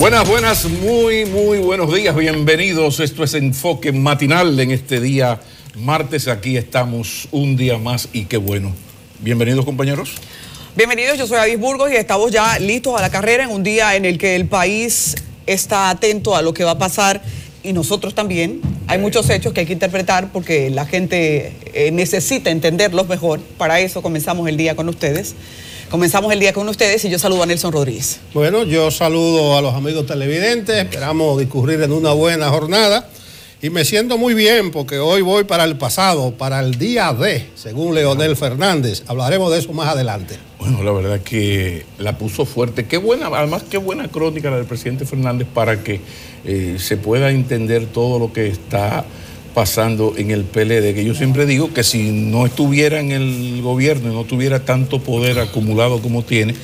Buenas, muy buenos días, bienvenidos. Esto es Enfoque Matinal en este día martes. Aquí estamos un día más y qué bueno. Bienvenidos, compañeros. Bienvenidos, yo soy Adis Burgos y estamos ya listos a la carrera en un día en el que el país está atento a lo que va a pasar y nosotros también. Hay muchos hechos que hay que interpretar porque la gente necesita entenderlos mejor. Para eso comenzamos el día con ustedes. Y yo saludo a Nelson Rodríguez. Bueno, yo saludo a los amigos televidentes, esperamos discurrir en una buena jornada y me siento muy bien porque hoy voy para el pasado, para el día D, según Leonel Fernández. Hablaremos de eso más adelante. Bueno, la verdad que la puso fuerte. Qué buena, además qué buena crónica la del presidente Fernández para que se pueda entender todo lo que está pasando en el PLD, que yo siempre digo que si no estuviera en el gobierno y no tuviera tanto poder acumulado como tiene,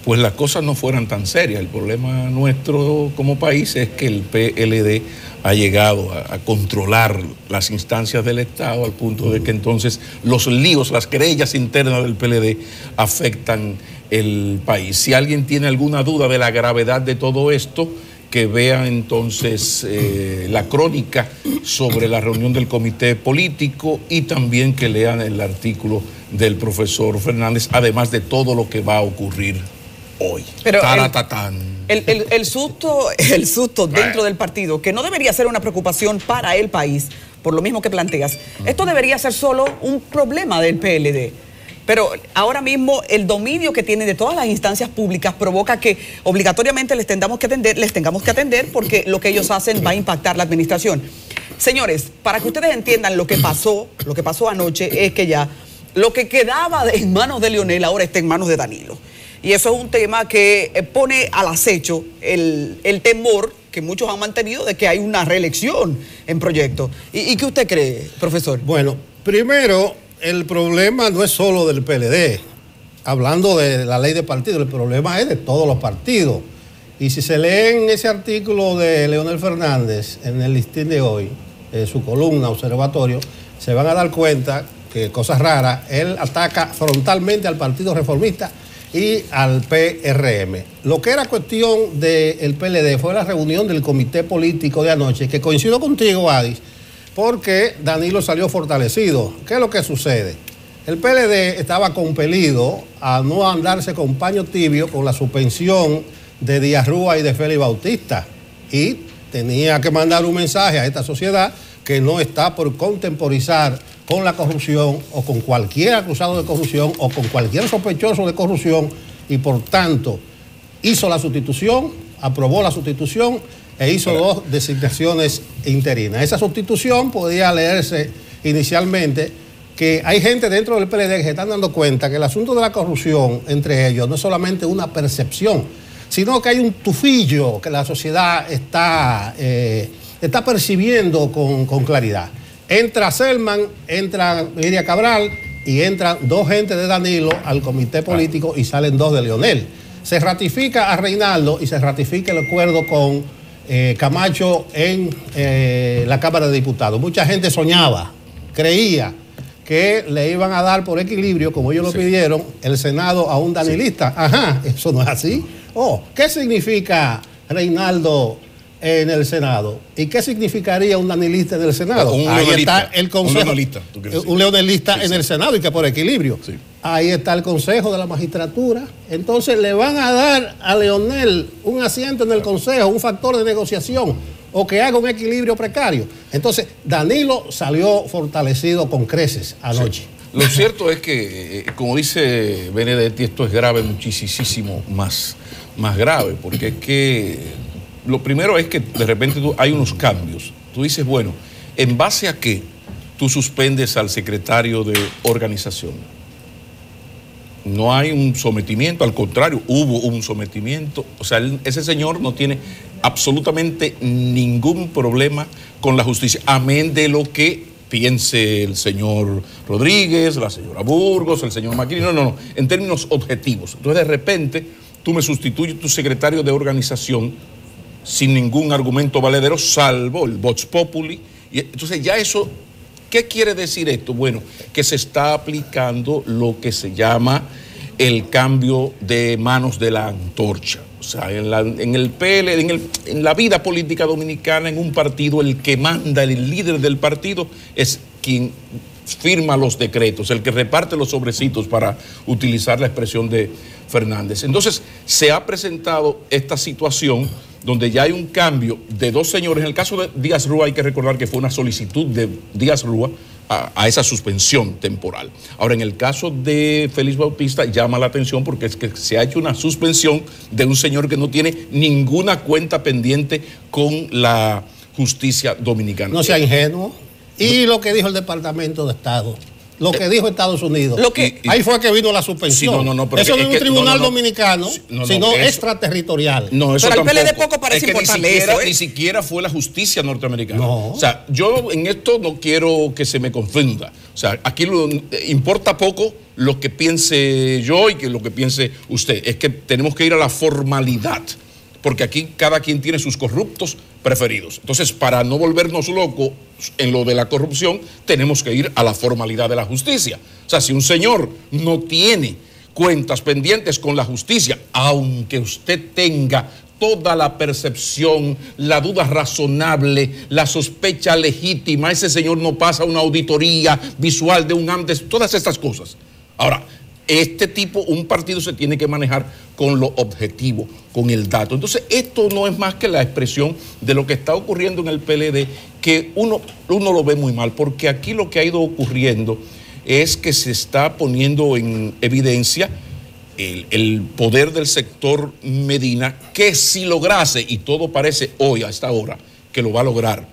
pues las cosas no fueran tan serias. El problema nuestro como país es que el PLD ha llegado a controlar las instancias del Estado al punto de que entonces los líos, las querellas internas del PLD afectan el país. Si alguien tiene alguna duda de la gravedad de todo esto, que vean entonces la crónica sobre la reunión del comité político y también que lean el artículo del profesor Fernández, además de todo lo que va a ocurrir hoy. Pero el susto dentro del partido, que no debería ser una preocupación para el país, por lo mismo que planteas, esto debería ser solo un problema del PLD. Pero ahora mismo el dominio que tiene de todas las instancias públicas provoca que obligatoriamente les tengamos que atender porque lo que ellos hacen va a impactar la administración. Señores, para que ustedes entiendan lo que pasó anoche es que ya lo que quedaba en manos de Leonel ahora está en manos de Danilo. Y eso es un tema que pone al acecho el temor que muchos han mantenido de que hay una reelección en proyecto. ¿Y qué usted cree, profesor? Bueno, primero, el problema no es solo del PLD. Hablando de la ley de partidos, el problema es de todos los partidos. Y si se leen ese artículo de Leonel Fernández en el listín de hoy, su columna Observatorio, se van a dar cuenta que, cosas raras, él ataca frontalmente al Partido Reformista y al PRM. Lo que era cuestión del PLD fue la reunión del comité político de anoche, que coincido contigo, Adis, porque Danilo salió fortalecido. ¿Qué es lo que sucede? El PLD estaba compelido a no andarse con paño tibio con la suspensión de Díaz Rúa y de Félix Bautista. Y tenía que mandar un mensaje a esta sociedad que no está por contemporizar con la corrupción o con cualquier acusado de corrupción o con cualquier sospechoso de corrupción y por tanto hizo la sustitución, aprobó la sustitución e hizo dos designaciones interinas. Esa sustitución podía leerse inicialmente que hay gente dentro del PLD que se están dando cuenta que el asunto de la corrupción entre ellos no es solamente una percepción, sino que hay un tufillo que la sociedad está percibiendo con claridad. Entra Selman, entra Miriam Cabral y entran dos gentes de Danilo al comité político y salen dos de Leonel. Se ratifica a Reinaldo y se ratifica el acuerdo con Camacho en la Cámara de Diputados. Mucha gente soñaba, creía que le iban a dar por equilibrio, como ellos lo pidieron, el Senado a un danilista. Ajá, eso no es así. ¿Qué significa Reinaldo en el Senado? ¿Y qué significaría un danilista en el Senado? Ahí está el consejo. Un leonelista en el Senado y que por equilibrio. Sí. Ahí está el Consejo de la Magistratura. Entonces le van a dar a Leonel un asiento en el Consejo, un factor de negociación, o que haga un equilibrio precario. Entonces Danilo salió fortalecido con creces anoche. Sí. Lo cierto es que, como dice Benedetti, esto es grave, muchísimo más grave, porque es que lo primero es que de repente hay unos cambios. Tú dices, bueno, ¿en base a qué tú suspendes al secretario de organización? No hay un sometimiento, al contrario, hubo un sometimiento. O sea, ese señor no tiene absolutamente ningún problema con la justicia, amén de lo que piense el señor Rodríguez, la señora Burgos, el señor Maquini. No, en términos objetivos. Entonces, de repente, tú me sustituyes tu secretario de organización sin ningún argumento valedero, salvo el Vox Populi. Y entonces ya eso, ¿qué quiere decir esto? Bueno, que se está aplicando lo que se llama el cambio de manos de la antorcha. O O sea, en el PL, en la vida política dominicana, en un partido, el que manda, el líder del partido, es quien firma los decretos, el que reparte los sobrecitos, para utilizar la expresión de Fernández. Entonces, se ha presentado esta situación donde ya hay un cambio de dos señores. En el caso de Díaz Rúa, hay que recordar que fue una solicitud de Díaz Rúa a esa suspensión temporal. Ahora, en el caso de Félix Bautista, llama la atención porque es que se ha hecho una suspensión de un señor que no tiene ninguna cuenta pendiente con la justicia dominicana. No sea ingenuo. Y lo que dijo el Departamento de Estado, lo que dijo Estados Unidos, ahí fue que vino la suspensión. Sí, pero eso no es un tribunal dominicano, sino extraterritorial. No, eso pero al PLD tampoco. poco parece importarle eso, ni siquiera fue la justicia norteamericana. No. O sea, yo en esto no quiero que se me confunda. O sea, aquí importa poco lo que piense yo y que lo que piense usted. Es que tenemos que ir a la formalidad, porque aquí cada quien tiene sus corruptos preferidos. Entonces, para no volvernos locos en lo de la corrupción, tenemos que ir a la formalidad de la justicia. O sea, si un señor no tiene cuentas pendientes con la justicia, aunque usted tenga toda la percepción, la duda razonable, la sospecha legítima, ese señor no pasa una auditoría visual de un antes, todas estas cosas. Ahora, un partido se tiene que manejar con lo objetivo, con el dato. Entonces, esto no es más que la expresión de lo que está ocurriendo en el PLD, que uno lo ve muy mal, porque aquí lo que ha ido ocurriendo es que se está poniendo en evidencia el poder del sector Medina, que si lograse, y todo parece hoy, a esta hora, que lo va a lograr,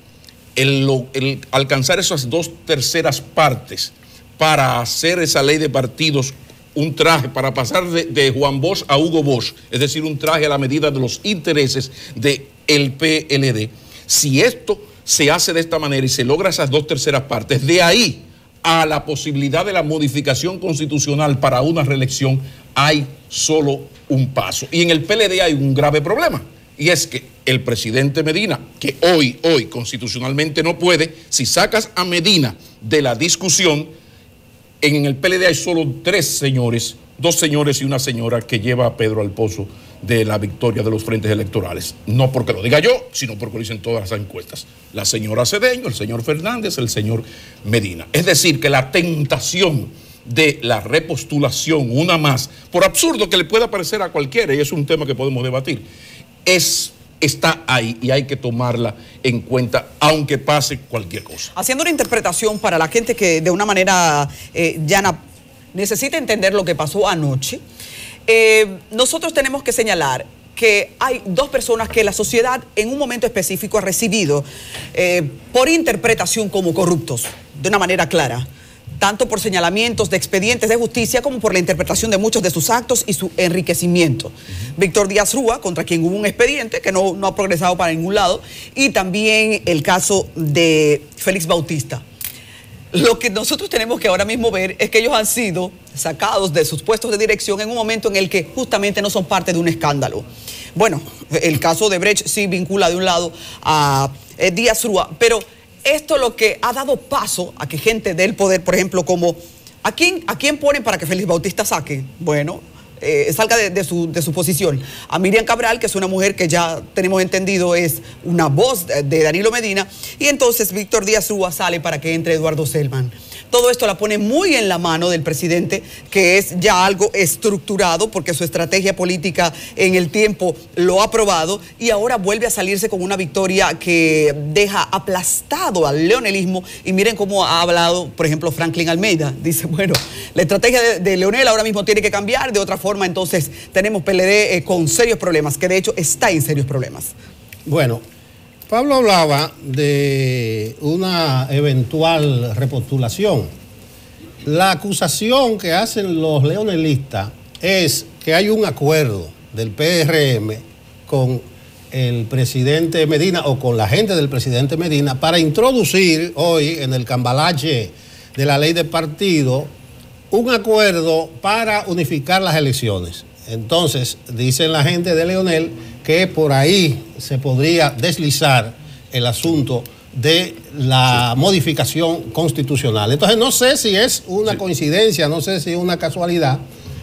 el alcanzar esas 2/3 partes para hacer esa ley de partidos un traje, para pasar de Juan Bosch a Hugo Bosch, es decir, un traje a la medida de los intereses del PLD. Si esto se hace de esta manera y se logra esas 2/3 partes, de ahí a la posibilidad de la modificación constitucional para una reelección, hay solo un paso. Y en el PLD hay un grave problema, y es que el presidente Medina, que hoy constitucionalmente no puede, si sacas a Medina de la discusión, en el PLD hay solo 3 señores, 2 señores y una señora, que lleva a Pedro al pozo de la victoria de los frentes electorales. No porque lo diga yo, sino porque lo dicen todas las encuestas. La señora Cedeño, el señor Fernández, el señor Medina. Es decir, que la tentación de la repostulación, una más, por absurdo que le pueda parecer a cualquiera, y es un tema que podemos debatir, está ahí y hay que tomarla en cuenta, aunque pase cualquier cosa. Haciendo una interpretación para la gente que de una manera llana necesita entender lo que pasó anoche, nosotros tenemos que señalar que hay 2 personas que la sociedad en un momento específico ha recibido por interpretación como corruptos, de una manera clara, tanto por señalamientos de expedientes de justicia como por la interpretación de muchos de sus actos y su enriquecimiento. Víctor Díaz Rúa, contra quien hubo un expediente que no ha progresado para ningún lado, y también el caso de Félix Bautista. Lo que nosotros tenemos que ahora mismo ver es que ellos han sido sacados de sus puestos de dirección en un momento en el que justamente no son parte de un escándalo. Bueno, el caso de Brecht sí vincula de un lado a Díaz Rúa, pero esto lo que ha dado paso a que gente del poder, por ejemplo, como ¿a quién ponen para que Félix Bautista saque? Bueno, salga de su posición. A Miriam Cabral, que es una mujer que ya tenemos entendido es una voz de Danilo Medina, y entonces Víctor Díaz Rúa sale para que entre Eduardo Selman. Todo esto la pone muy en la mano del presidente, que es ya algo estructurado porque su estrategia política en el tiempo lo ha probado, y ahora vuelve a salirse con una victoria que deja aplastado al leonelismo. Y miren cómo ha hablado, por ejemplo, Franklin Almeida. Dice, bueno, la estrategia de Leonel ahora mismo tiene que cambiar, de otra forma entonces tenemos PLD con serios problemas, que de hecho está en serios problemas. Bueno, Pablo hablaba de una eventual repostulación. La acusación que hacen los leonelistas es que hay un acuerdo del PRM con el presidente Medina o con la gente del presidente Medina para introducir hoy en el cambalache de la ley de partido un acuerdo para unificar las elecciones. Entonces, dicen la gente de Leonel que por ahí se podría deslizar el asunto de la modificación constitucional. Entonces, no sé si es una coincidencia, no sé si es una casualidad,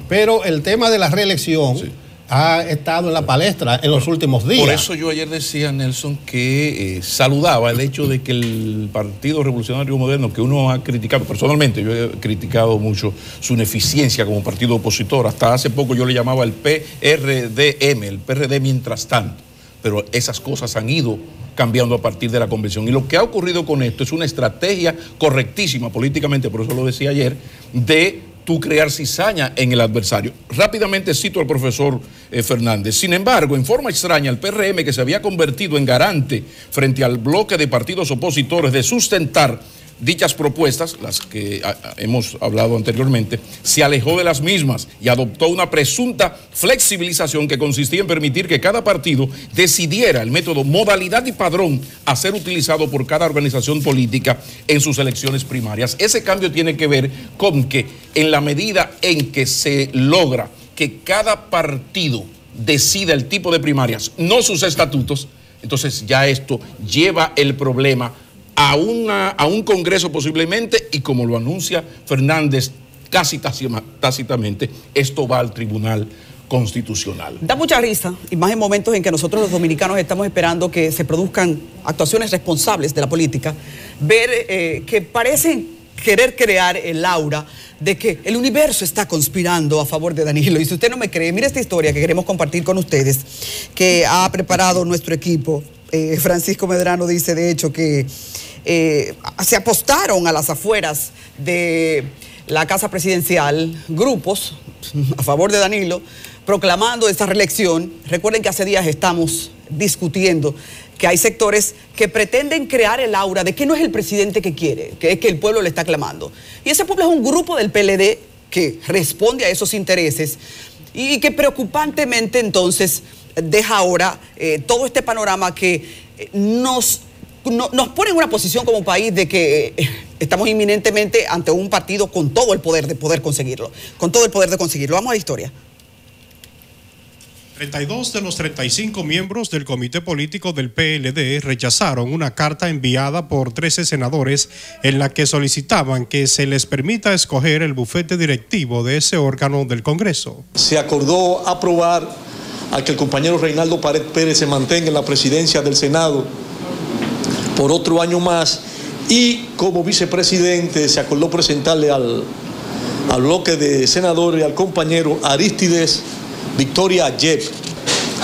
pero el tema de la reelección ha estado en la palestra en los últimos días. Por eso yo ayer decía, Nelson, que saludaba el hecho de que el Partido Revolucionario Moderno, que uno ha criticado, personalmente yo he criticado mucho su ineficiencia como partido opositor, hasta hace poco yo le llamaba el PRDM, el PRD mientras tanto, pero esas cosas han ido cambiando a partir de la convención. Y lo que ha ocurrido con esto es una estrategia correctísima políticamente, por eso lo decía ayer, de tú crear cizaña en el adversario. Rápidamente cito al profesor Fernández. Sin embargo, en forma extraña, el PRM, que se había convertido en garante frente al bloque de partidos opositores de sustentar dichas propuestas, las que hemos hablado anteriormente, se alejó de las mismas y adoptó una presunta flexibilización que consistía en permitir que cada partido decidiera el método, modalidad y padrón a ser utilizado por cada organización política en sus elecciones primarias. Ese cambio tiene que ver con que en la medida en que se logra que cada partido decida el tipo de primarias, no sus estatutos, entonces ya esto lleva el problema a un Congreso posiblemente, y como lo anuncia Fernández casi tácitamente, esto va al Tribunal Constitucional. Da mucha risa, y más en momentos en que nosotros los dominicanos estamos esperando que se produzcan actuaciones responsables de la política, ver que parecen querer crear el aura de que el universo está conspirando a favor de Danilo. Y si usted no me cree, mire esta historia que queremos compartir con ustedes, que ha preparado nuestro equipo. Francisco Medrano dice, de hecho, que se apostaron a las afueras de la Casa Presidencial grupos a favor de Danilo, proclamando esta reelección. Recuerden que hace días estamos discutiendo que hay sectores que pretenden crear el aura de que no es el presidente que quiere, que es que el pueblo le está clamando. Y ese pueblo es un grupo del PLD que responde a esos intereses y que preocupantemente entonces deja ahora todo este panorama que nos pone en una posición como país de que estamos inminentemente ante un partido con todo el poder de poder conseguirlo, con todo el poder de conseguirlo. Vamos a la historia. 32 de los 35 miembros del comité político del PLD rechazaron una carta enviada por 13 senadores en la que solicitaban que se les permita escoger el bufete directivo de ese órgano del Congreso. Se acordó aprobar a que el compañero Reinaldo Pared Pérez se mantenga en la presidencia del Senado por otro año más, y como vicepresidente se acordó presentarle al bloque de senadores al compañero Arístides Victoria Yep,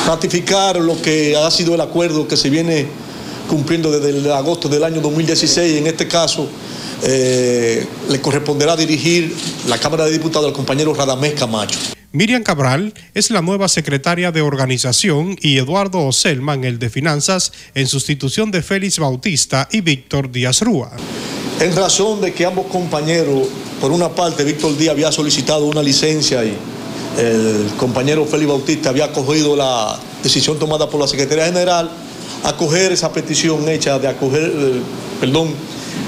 ratificar lo que ha sido el acuerdo que se viene cumpliendo desde el agosto del año 2016. En este caso le corresponderá dirigir la Cámara de Diputados al compañero Radamés Camacho. Miriam Cabral es la nueva secretaria de organización y Eduardo Oselman, el de finanzas, en sustitución de Félix Bautista y Víctor Díaz Rúa. En razón de que ambos compañeros, por una parte Víctor Díaz había solicitado una licencia y el compañero Félix Bautista había acogido la decisión tomada por la Secretaría General, acoger esa petición hecha de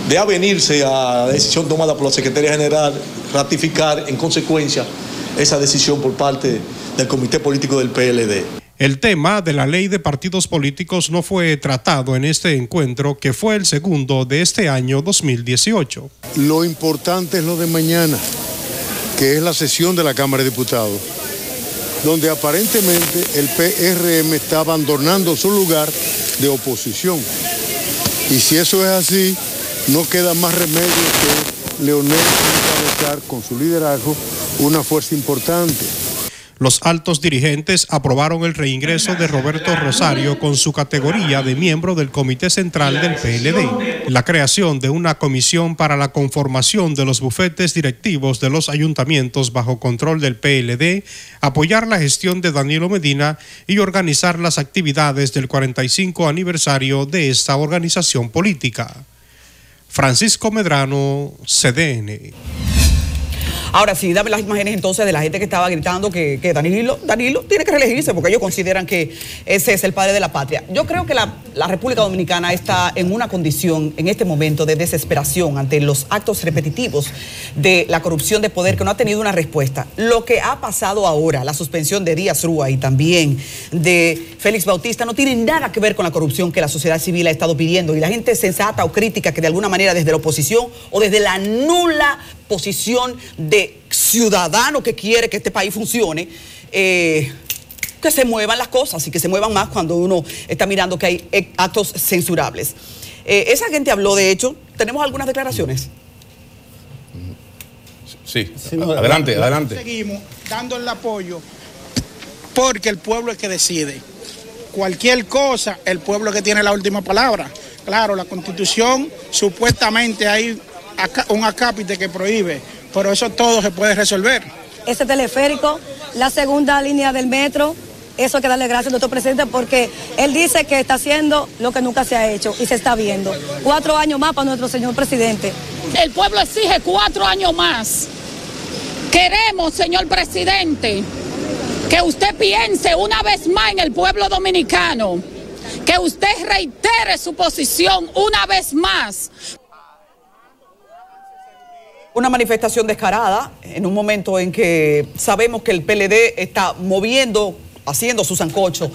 de avenirse a la decisión tomada por la Secretaría General, ratificar en consecuencia esa decisión por parte del Comité Político del PLD. El tema de la ley de partidos políticos no fue tratado en este encuentro, que fue el segundo de este año 2018. Lo importante es lo de mañana, que es la sesión de la Cámara de Diputados, donde aparentemente el PRM está abandonando su lugar de oposición. Y si eso es así, no queda más remedio que Leonel encabezar con su liderazgo una fuerza importante. Los altos dirigentes aprobaron el reingreso de Roberto Rosario con su categoría de miembro del Comité Central del PLD, la creación de una comisión para la conformación de los bufetes directivos de los ayuntamientos bajo control del PLD, apoyar la gestión de Danilo Medina y organizar las actividades del 45 aniversario de esta organización política. Francisco Medrano, CDN. Ahora sí, dame las imágenes entonces de la gente que estaba gritando que Danilo tiene que reelegirse porque ellos consideran que ese es el padre de la patria. Yo creo que la República Dominicana está en una condición en este momento de desesperación ante los actos repetitivos de la corrupción de poder que no ha tenido una respuesta. Lo que ha pasado ahora, la suspensión de Díaz Rúa y también de Félix Bautista, no tiene nada que ver con la corrupción que la sociedad civil ha estado pidiendo, y la gente sensata o crítica que de alguna manera desde la oposición o desde la nula posición de ciudadano que quiere que este país funcione, que se muevan las cosas y que se muevan más cuando uno está mirando que hay actos censurables. Esa gente habló, de hecho, ¿tenemos algunas declaraciones? Sí, adelante, adelante. Seguimos dando el apoyo porque el pueblo es que decide. Cualquier cosa, el pueblo es que tiene la última palabra. Claro, la Constitución, supuestamente hay un acápite que prohíbe, pero eso todo se puede resolver. Ese teleférico, la segunda línea del metro, eso hay que darle gracias al doctor presidente porque él dice que está haciendo lo que nunca se ha hecho y se está viendo. 4 años más para nuestro señor presidente. El pueblo exige 4 años más. Queremos, señor presidente, que usted piense una vez más en el pueblo dominicano, que usted reitere su posición una vez más. Una manifestación descarada en un momento en que sabemos que el PLD está moviendo, haciendo su sancocho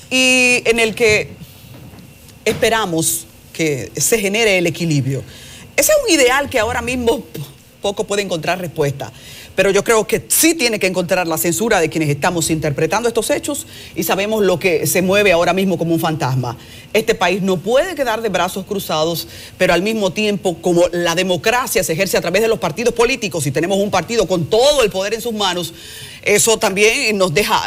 y en el que esperamos que se genere el equilibrio. Ese es un ideal que ahora mismo poco puede encontrar respuesta, pero yo creo que sí tiene que encontrar la censura de quienes estamos interpretando estos hechos y sabemos lo que se mueve ahora mismo como un fantasma. Este país no puede quedar de brazos cruzados, pero al mismo tiempo, como la democracia se ejerce a través de los partidos políticos y tenemos un partido con todo el poder en sus manos, eso también nos deja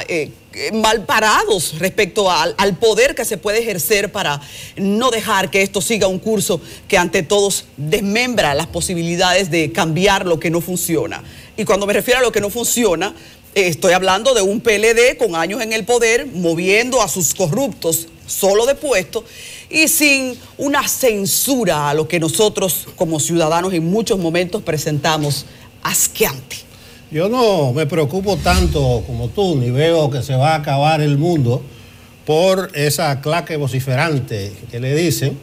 mal parados respecto al poder que se puede ejercer para no dejar que esto siga un curso que ante todos desmembra las posibilidades de cambiar lo que no funciona. Y cuando me refiero a lo que no funciona, estoy hablando de un PLD con años en el poder, moviendo a sus corruptos solo de puesto y sin una censura a lo que nosotros como ciudadanos en muchos momentos presentamos asqueante. Yo no me preocupo tanto como tú, ni veo que se va a acabar el mundo por esa claque vociferante que le dicen,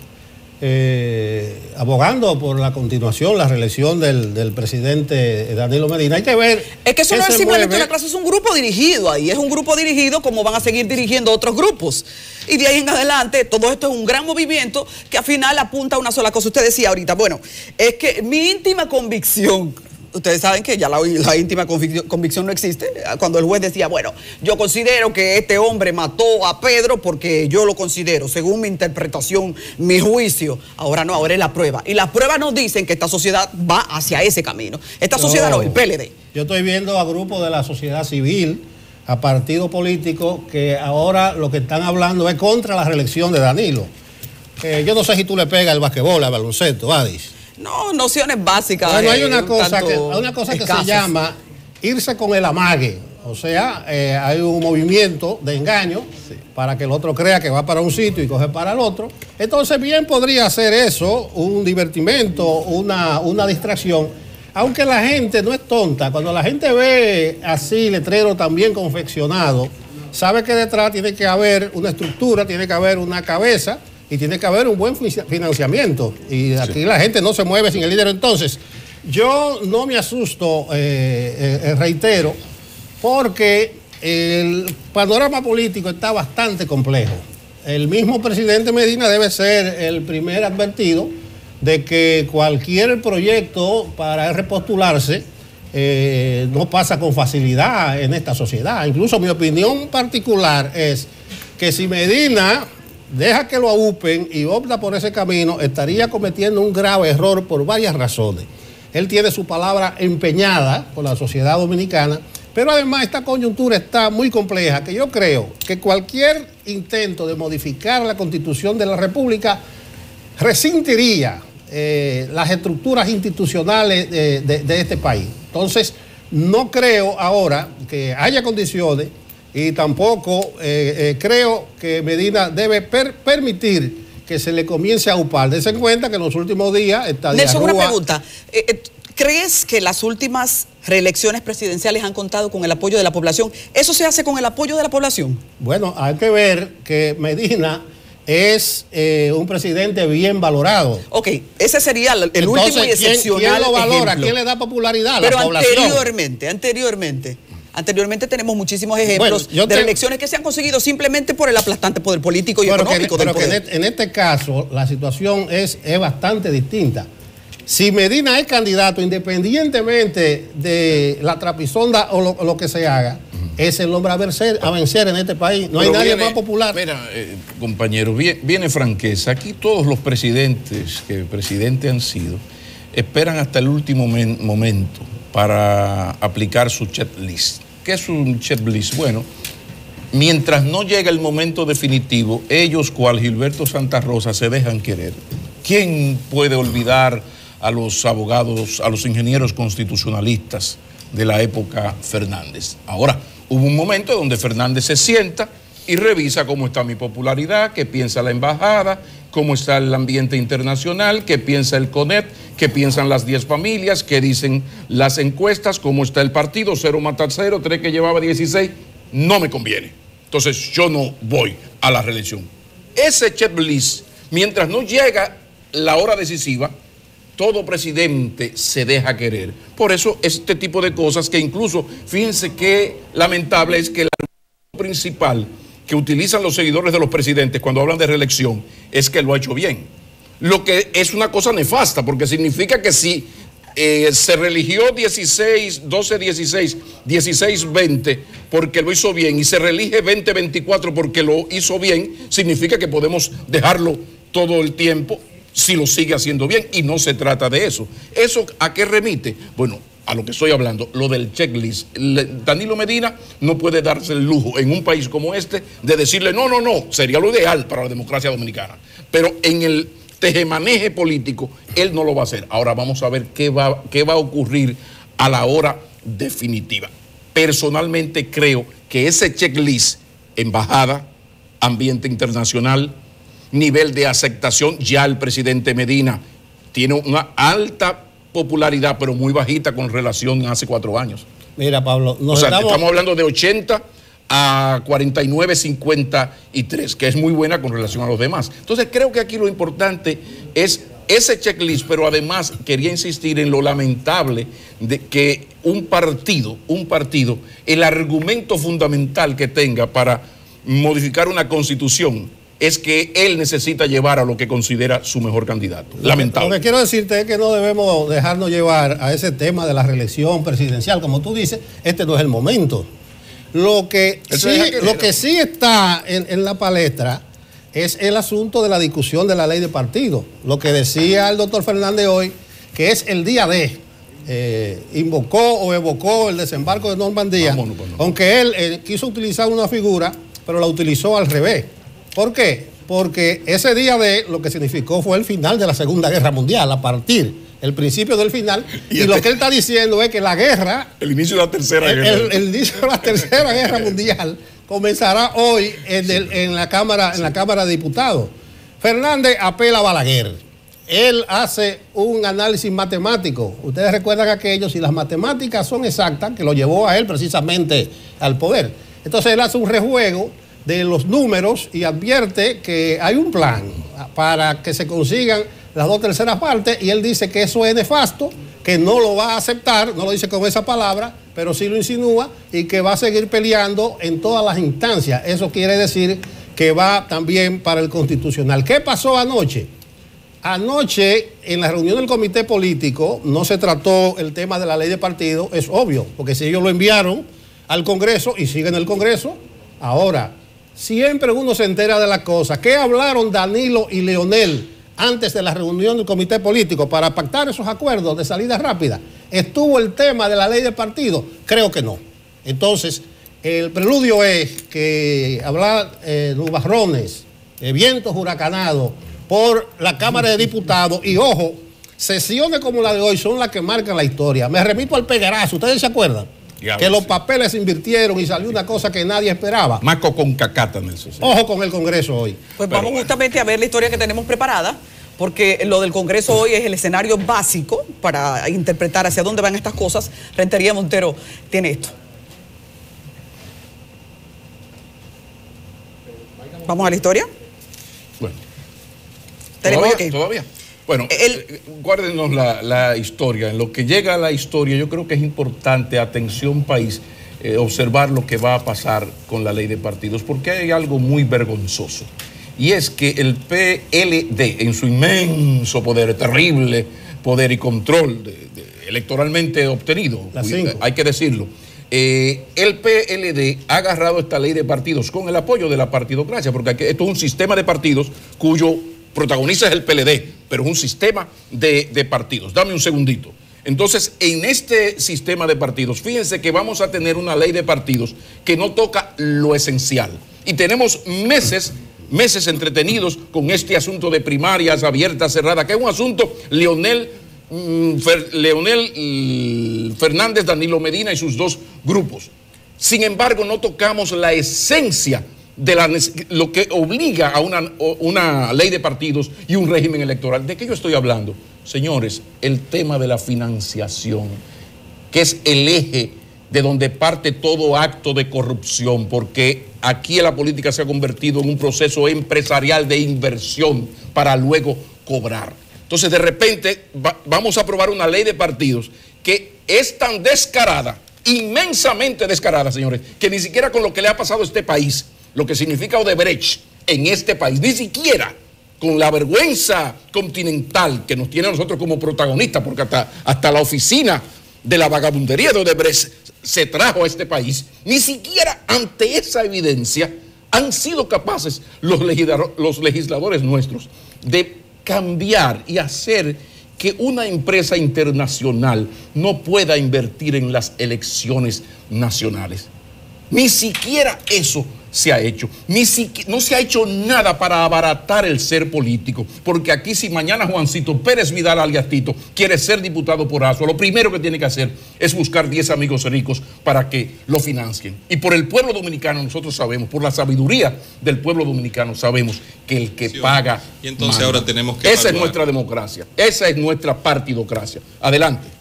abogando por la continuación, la reelección del presidente Danilo Medina. Hay que ver. Es que eso no es simplemente una clase, es un grupo dirigido ahí, es un grupo dirigido como van a seguir dirigiendo otros grupos. Y de ahí en adelante, todo esto es un gran movimiento que al final apunta a una sola cosa. Usted decía ahorita, bueno, es que mi íntima convicción. Ustedes saben que ya la íntima convicción no existe. Cuando el juez decía, bueno, yo considero que este hombre mató a Pedro porque yo lo considero, según mi interpretación, mi juicio. Ahora no, ahora es la prueba. Y las pruebas nos dicen que esta sociedad va hacia ese camino. Esta sociedad no, el PLD. Yo estoy viendo a grupos de la sociedad civil, a partidos políticos, que ahora lo que están hablando es contra la reelección de Danilo. Yo no sé si tú le pegas el basquetbol, al baloncesto, Adis. No, nociones básicas. Bueno, hay una cosa que se llama irse con el amague. O sea, hay un movimiento de engaño para que el otro crea que va para un sitio y coge para el otro. Entonces, bien podría ser eso, un divertimento, una distracción. Aunque la gente no es tonta. Cuando la gente ve así letrero tan bien confeccionado, sabe que detrás tiene que haber una estructura, tiene que haber una cabeza y tiene que haber un buen financiamiento. Y aquí la gente no se mueve sin el líder. Entonces, yo no me asusto, reitero, porque el panorama político está bastante complejo. El mismo presidente Medina debe ser el primer advertido de que cualquier proyecto para repostularse no pasa con facilidad en esta sociedad. Incluso mi opinión particular es que si Medina deja que lo aúpen y opta por ese camino, estaría cometiendo un grave error por varias razones. Él tiene su palabra empeñada por la sociedad dominicana, pero además esta coyuntura está muy compleja, que yo creo que cualquier intento de modificar la Constitución de la República resentiría las estructuras institucionales de este país. Entonces, no creo ahora que haya condiciones y tampoco creo que Medina debe permitir que se le comience a upar. Dense en cuenta que en los últimos días está Nelson, una pregunta. ¿Crees que las últimas reelecciones presidenciales han contado con el apoyo de la población? ¿Eso se hace con el apoyo de la población? Bueno, hay que ver que Medina es un presidente bien valorado. Ok, ese sería el Entonces, último y excepcional ¿quién lo valora? ejemplo? ¿Quién le da popularidad? Pero la población. Anteriormente tenemos muchísimos ejemplos de elecciones que se han conseguido simplemente por el aplastante poder político y económico del poder. En este caso, la situación es bastante distinta. Si Medina es candidato, independientemente de la trapisonda o lo que se haga, es el hombre a vencer en este país. No hay nadie más popular. Mira, compañeros, viene franqueza. Aquí todos los presidentes que presidentes han sido esperan hasta el último momento para aplicar su checklist. ¿Qué es un checklist? Bueno, mientras no llega el momento definitivo, ellos, cual Gilberto Santa Rosa, se dejan querer. ¿Quién puede olvidar a los abogados, a los ingenieros constitucionalistas de la época Fernández? Ahora, hubo un momento donde Fernández se sienta y revisa cómo está mi popularidad, qué piensa la embajada, cómo está el ambiente internacional, qué piensa el CONET, qué piensan las 10 familias, qué dicen las encuestas, cómo está el partido, 0 mata 0, 3 que llevaba 16, no me conviene. Entonces yo no voy a la reelección. Ese checklist, mientras no llega la hora decisiva, todo presidente se deja querer. Por eso este tipo de cosas que incluso, fíjense qué lamentable es que el argumento principal que utilizan los seguidores de los presidentes cuando hablan de reelección es que lo ha hecho bien. Lo que es una cosa nefasta, porque significa que si se reeligió 12-16, 16-20 porque lo hizo bien y se reelige 20-24 porque lo hizo bien, significa que podemos dejarlo todo el tiempo si lo sigue haciendo bien, y no se trata de eso. ¿Eso a qué remite? Bueno, a lo que estoy hablando, lo del checklist. Danilo Medina no puede darse el lujo en un país como este de decirle no, sería lo ideal para la democracia dominicana. Pero en el tejemaneje político, él no lo va a hacer. Ahora vamos a ver qué va a ocurrir a la hora definitiva. Personalmente creo que ese checklist, embajada, ambiente internacional, nivel de aceptación, ya el presidente Medina tiene una alta popularidad, pero muy bajita con relación a hace 4 años. Mira, Pablo, estamos hablando de 80 a 49, 53, que es muy buena con relación a los demás. Entonces creo que aquí lo importante es ese checklist, pero además quería insistir en lo lamentable de que un partido, el argumento fundamental que tenga para modificar una constitución es que él necesita llevar a lo que considera su mejor candidato. Lamentable. Lo que quiero decirte es que no debemos dejarnos llevar a ese tema de la reelección presidencial. Como tú dices, este no es el momento. Lo que sí está en la palestra es el asunto de la discusión de la ley de partido. Lo que decía el doctor Fernández hoy, que es el día de, invocó o evocó el desembarco de Normandía, aunque él quiso utilizar una figura, pero la utilizó al revés. ¿Por qué? Porque ese día de lo que significó fue el final de la Segunda Guerra Mundial, a partir, el principio del final, y lo que él está diciendo es que la guerra... El inicio de la Tercera Guerra. El inicio de la Tercera Guerra Mundial comenzará hoy en la Cámara de Diputados. Fernández apela a Balaguer. Él hace un análisis matemático. Ustedes recuerdan aquello, si las matemáticas son exactas, que lo llevó a él precisamente al poder. Entonces él hace un rejuego de los números y advierte que hay un plan para que se consigan las 2/3 partes, y él dice que eso es nefasto, que no lo va a aceptar, no lo dice con esa palabra, pero sí lo insinúa, y que va a seguir peleando en todas las instancias. Eso quiere decir que va también para el Constitucional. ¿Qué pasó anoche? Anoche, en la reunión del comité político, no se trató el tema de la ley de partido, es obvio, porque si ellos lo enviaron al Congreso y sigue en el Congreso, ahora... Siempre uno se entera de las cosas. ¿Qué hablaron Danilo y Leonel antes de la reunión del comité político para pactar esos acuerdos de salida rápida? ¿Estuvo el tema de la ley de partido? Creo que no. Entonces, el preludio es que hablar nubarrones, vientos huracanados por la Cámara de Diputados, y ojo, sesiones como la de hoy son las que marcan la historia. Me remito al peguerazo, ¿ustedes se acuerdan? Que los papeles se invirtieron y salió una cosa que nadie esperaba. Marco con cacata, Nelson. Ojo con el Congreso hoy. Pues vamos justamente a ver la historia que tenemos preparada, porque lo del Congreso hoy es el escenario básico para interpretar hacia dónde van estas cosas. Rentería Montero tiene esto. ¿Vamos a la historia? Bueno. ¿Tenemos ¿Todavía? Bueno, guárdenos la historia. En lo que llega a la historia, yo creo que es importante, atención país, observar lo que va a pasar con la ley de partidos, porque hay algo muy vergonzoso. Y es que el PLD, en su inmenso poder, terrible poder y control electoralmente obtenido, hay que decirlo, el PLD ha agarrado esta ley de partidos con el apoyo de la partidocracia, porque aquí, esto es un sistema de partidos cuyo protagonista es el PLD, pero es un sistema de partidos. Dame un segundito. Entonces, en este sistema de partidos, fíjense que vamos a tener una ley de partidos que no toca lo esencial. Y tenemos meses entretenidos con este asunto de primarias abiertas, cerradas, que es un asunto Leonel Fernández, Danilo Medina y sus dos grupos. Sin embargo, no tocamos la esencia de lo que obliga a una ley de partidos y un régimen electoral. ¿De qué yo estoy hablando? Señores, el tema de la financiación, que es el eje de donde parte todo acto de corrupción, porque aquí la política se ha convertido en un proceso empresarial de inversión para luego cobrar. Entonces, de repente, vamos a aprobar una ley de partidos que es tan descarada, inmensamente descarada, señores, que ni siquiera con lo que le ha pasado a este país, lo que significa Odebrecht en este país, ni siquiera con la vergüenza continental que nos tiene a nosotros como protagonistas, porque hasta la oficina de la vagabundería de Odebrecht se trajo a este país, ni siquiera ante esa evidencia han sido capaces los legisladores nuestros de cambiar y hacer que una empresa internacional no pueda invertir en las elecciones nacionales. Ni siquiera eso se ha hecho. No se ha hecho nada para abaratar el ser político. Porque aquí, si mañana Juancito Pérez Vidal alias Tito quiere ser diputado por Azua, lo primero que tiene que hacer es buscar 10 amigos ricos para que lo financien. Y por el pueblo dominicano nosotros sabemos, por la sabiduría del pueblo dominicano sabemos que el que paga... Y entonces manda. Ahora tenemos que Esa es nuestra democracia, esa es nuestra partidocracia. Adelante.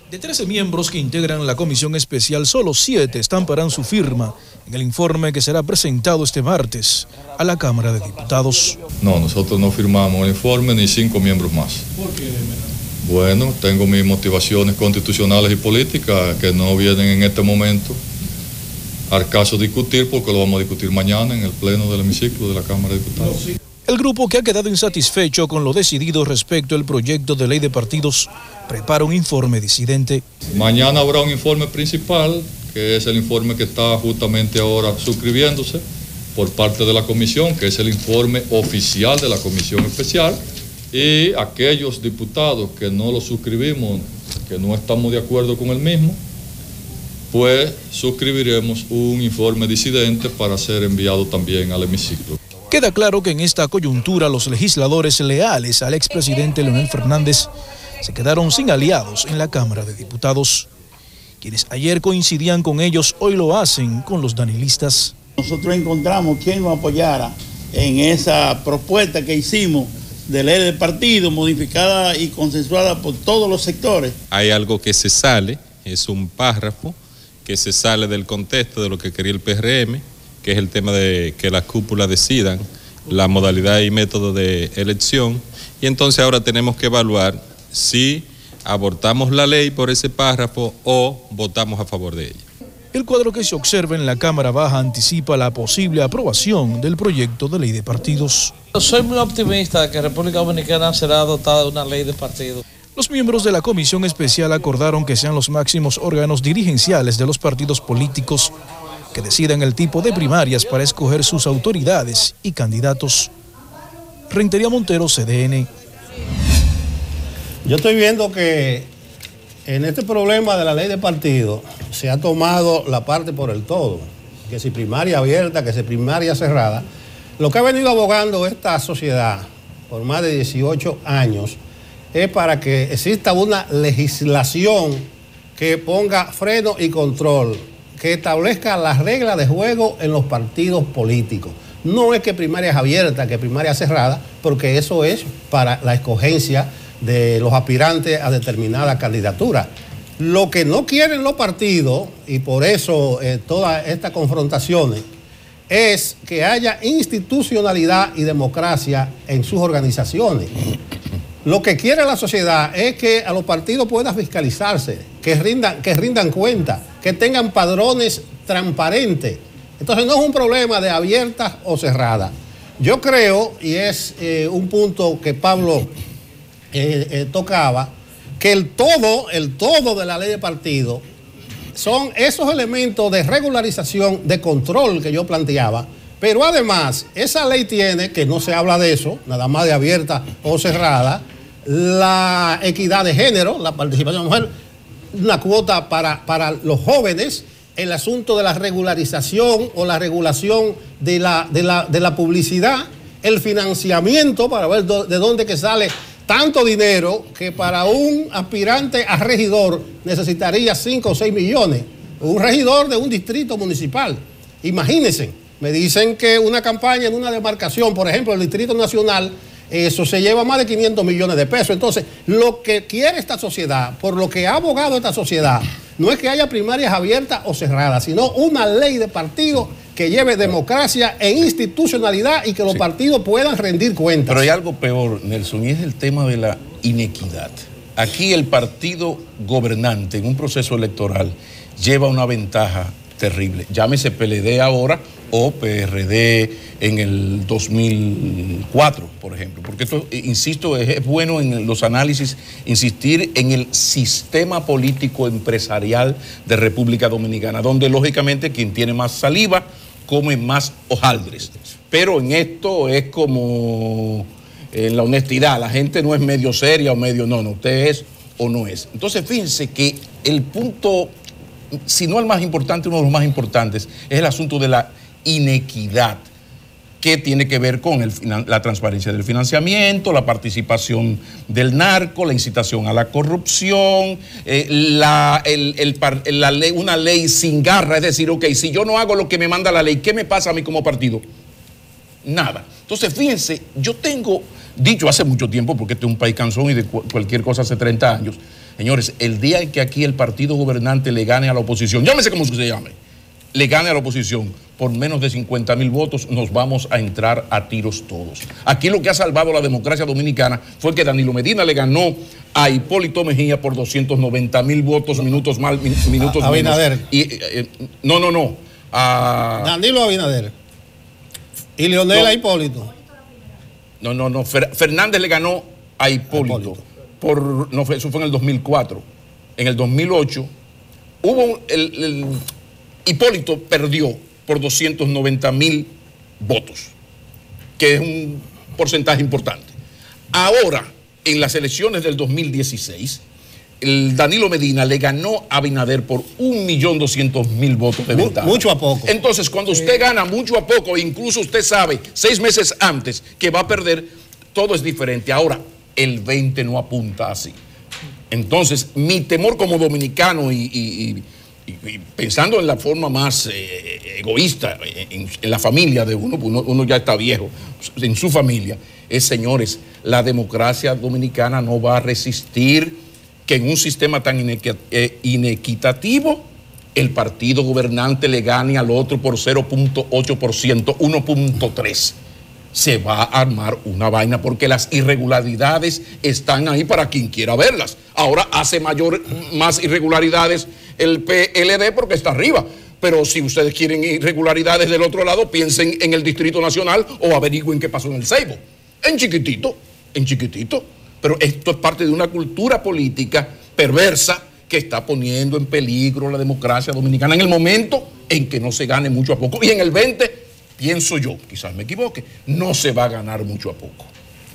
De 13 miembros que integran la comisión especial, solo 7 estamparán su firma en el informe que será presentado este martes a la Cámara de Diputados. No, nosotros no firmamos el informe ni 5 miembros más. ¿Por qué? Bueno, tengo mis motivaciones constitucionales y políticas que no vienen en este momento al caso discutir, porque lo vamos a discutir mañana en el pleno del hemiciclo de la Cámara de Diputados. El grupo, que ha quedado insatisfecho con lo decidido respecto al proyecto de ley de partidos, prepara un informe disidente. Mañana habrá un informe principal, que es el informe que está justamente ahora suscribiéndose por parte de la comisión, que es el informe oficial de la comisión especial, y aquellos diputados que no lo suscribimos, que no estamos de acuerdo con el mismo, pues suscribiremos un informe disidente para ser enviado también al hemiciclo. Queda claro que en esta coyuntura los legisladores leales al expresidente Leonel Fernández se quedaron sin aliados en la Cámara de Diputados. Quienes ayer coincidían con ellos, hoy lo hacen con los danilistas. Nosotros encontramos quien nos apoyara en esa propuesta que hicimos de ley de partido, modificada y consensuada por todos los sectores. Hay algo que se sale, es un párrafo que se sale del contexto de lo que quería el PRM, que es el tema de que las cúpulas decidan la modalidad y método de elección, y entonces ahora tenemos que evaluar si abortamos la ley por ese párrafo o votamos a favor de ella. El cuadro que se observa en la Cámara Baja anticipa la posible aprobación del proyecto de ley de partidos. Soy muy optimista de que República Dominicana será dotada de una ley de partidos. Los miembros de la comisión especial acordaron que sean los máximos órganos dirigenciales de los partidos políticos que decidan el tipo de primarias para escoger sus autoridades y candidatos. Rentería Montero, CDN. Yo estoy viendo que en este problema de la ley de partido se ha tomado la parte por el todo, que si primaria abierta, que si primaria cerrada. Lo que ha venido abogando esta sociedad por más de 18 años es para que exista una legislación que ponga freno y control, que establezca las reglas de juego en los partidos políticos. No es que primaria es abierta, que primaria cerrada, porque eso es para la escogencia de los aspirantes a determinada candidatura. Lo que no quieren los partidos, y por eso todas estas confrontaciones, es que haya institucionalidad y democracia en sus organizaciones. Lo que quiere la sociedad es que a los partidos puedan fiscalizarse, que rindan cuenta, que tengan padrones transparentes. Entonces no es un problema de abiertas o cerradas. Yo creo, y es un punto que Pablo tocaba, que el todo de la ley de partido son esos elementos de regularización, de control que yo planteaba, pero además esa ley tiene, que no se habla de eso, nada más de abierta o cerrada, la equidad de género, la participación de la mujer, una cuota para los jóvenes, el asunto de la regularización o la regulación de la publicidad, el financiamiento para ver de dónde que sale tanto dinero que para un aspirante a regidor necesitaría 5 o 6 millones. Un regidor de un distrito municipal. Imagínense, me dicen que una campaña en una demarcación, por ejemplo, el Distrito Nacional, eso se lleva más de 500 millones de pesos. Entonces, lo que quiere esta sociedad, por lo que ha abogado esta sociedad, no es que haya primarias abiertas o cerradas, sino una ley de partido que lleve democracia e institucionalidad y que los partidos puedan rendir cuentas. Pero hay algo peor, Nelson, y es el tema de la inequidad. Aquí el partido gobernante en un proceso electoral lleva una ventaja terrible. Llámese PLD ahora o PRD en el 2004, por ejemplo. Porque esto, insisto, es bueno en los análisis insistir en el sistema político empresarial de República Dominicana, donde lógicamente quien tiene más saliva come más hojaldres. Pero en esto es como en la honestidad, la gente no es medio seria o medio no, usted es o no es. Entonces fíjense que el punto, si no el más importante, uno de los más importantes, es el asunto de la inequidad, que tiene que ver con la transparencia del financiamiento, la participación del narco, la incitación a la corrupción, una ley sin garra, es decir, ok, si yo no hago lo que me manda la ley, ¿qué me pasa a mí como partido? Nada. Entonces, fíjense, yo tengo dicho hace mucho tiempo, porque este es un país cansón y de cualquier cosa hace 30 años, señores, el día en que aquí el partido gobernante le gane a la oposición, llámese como se llame, le gane a la oposición por menos de 50,000 votos, nos vamos a entrar a tiros todos. Aquí lo que ha salvado la democracia dominicana fue que Danilo Medina le ganó a Hipólito Mejía por 290,000 votos, minutos más, minutos Abinader. menos. No. Danilo Abinader. Y Leonel a Hipólito. No. Fernández le ganó a Hipólito. Eso fue en el 2004. En el 2008 hubo Hipólito perdió por 290,000 votos, que es un porcentaje importante. Ahora, en las elecciones del 2016, el Danilo Medina le ganó a Abinader por 1.200.000 votos de ventaja. Mucho a poco. Entonces, cuando usted gana mucho a poco, incluso usted sabe 6 meses antes que va a perder, todo es diferente. Ahora, el 20 no apunta así. Entonces, mi temor como dominicano y pensando en la forma más egoísta, en la familia de uno ya está viejo, en su familia, es, señores, la democracia dominicana no va a resistir que en un sistema tan inequitativo el partido gobernante le gane al otro por 0.8%, 1.3%. Se va a armar una vaina porque las irregularidades están ahí para quien quiera verlas. Ahora hace más irregularidades el PLD porque está arriba. Pero si ustedes quieren irregularidades del otro lado, piensen en el Distrito Nacional o averigüen qué pasó en el Ceibo. En chiquitito. Pero esto es parte de una cultura política perversa que está poniendo en peligro la democracia dominicana en el momento en que no se gane mucho a poco. Y en el 20, pienso yo, quizás me equivoque, no se va a ganar mucho a poco.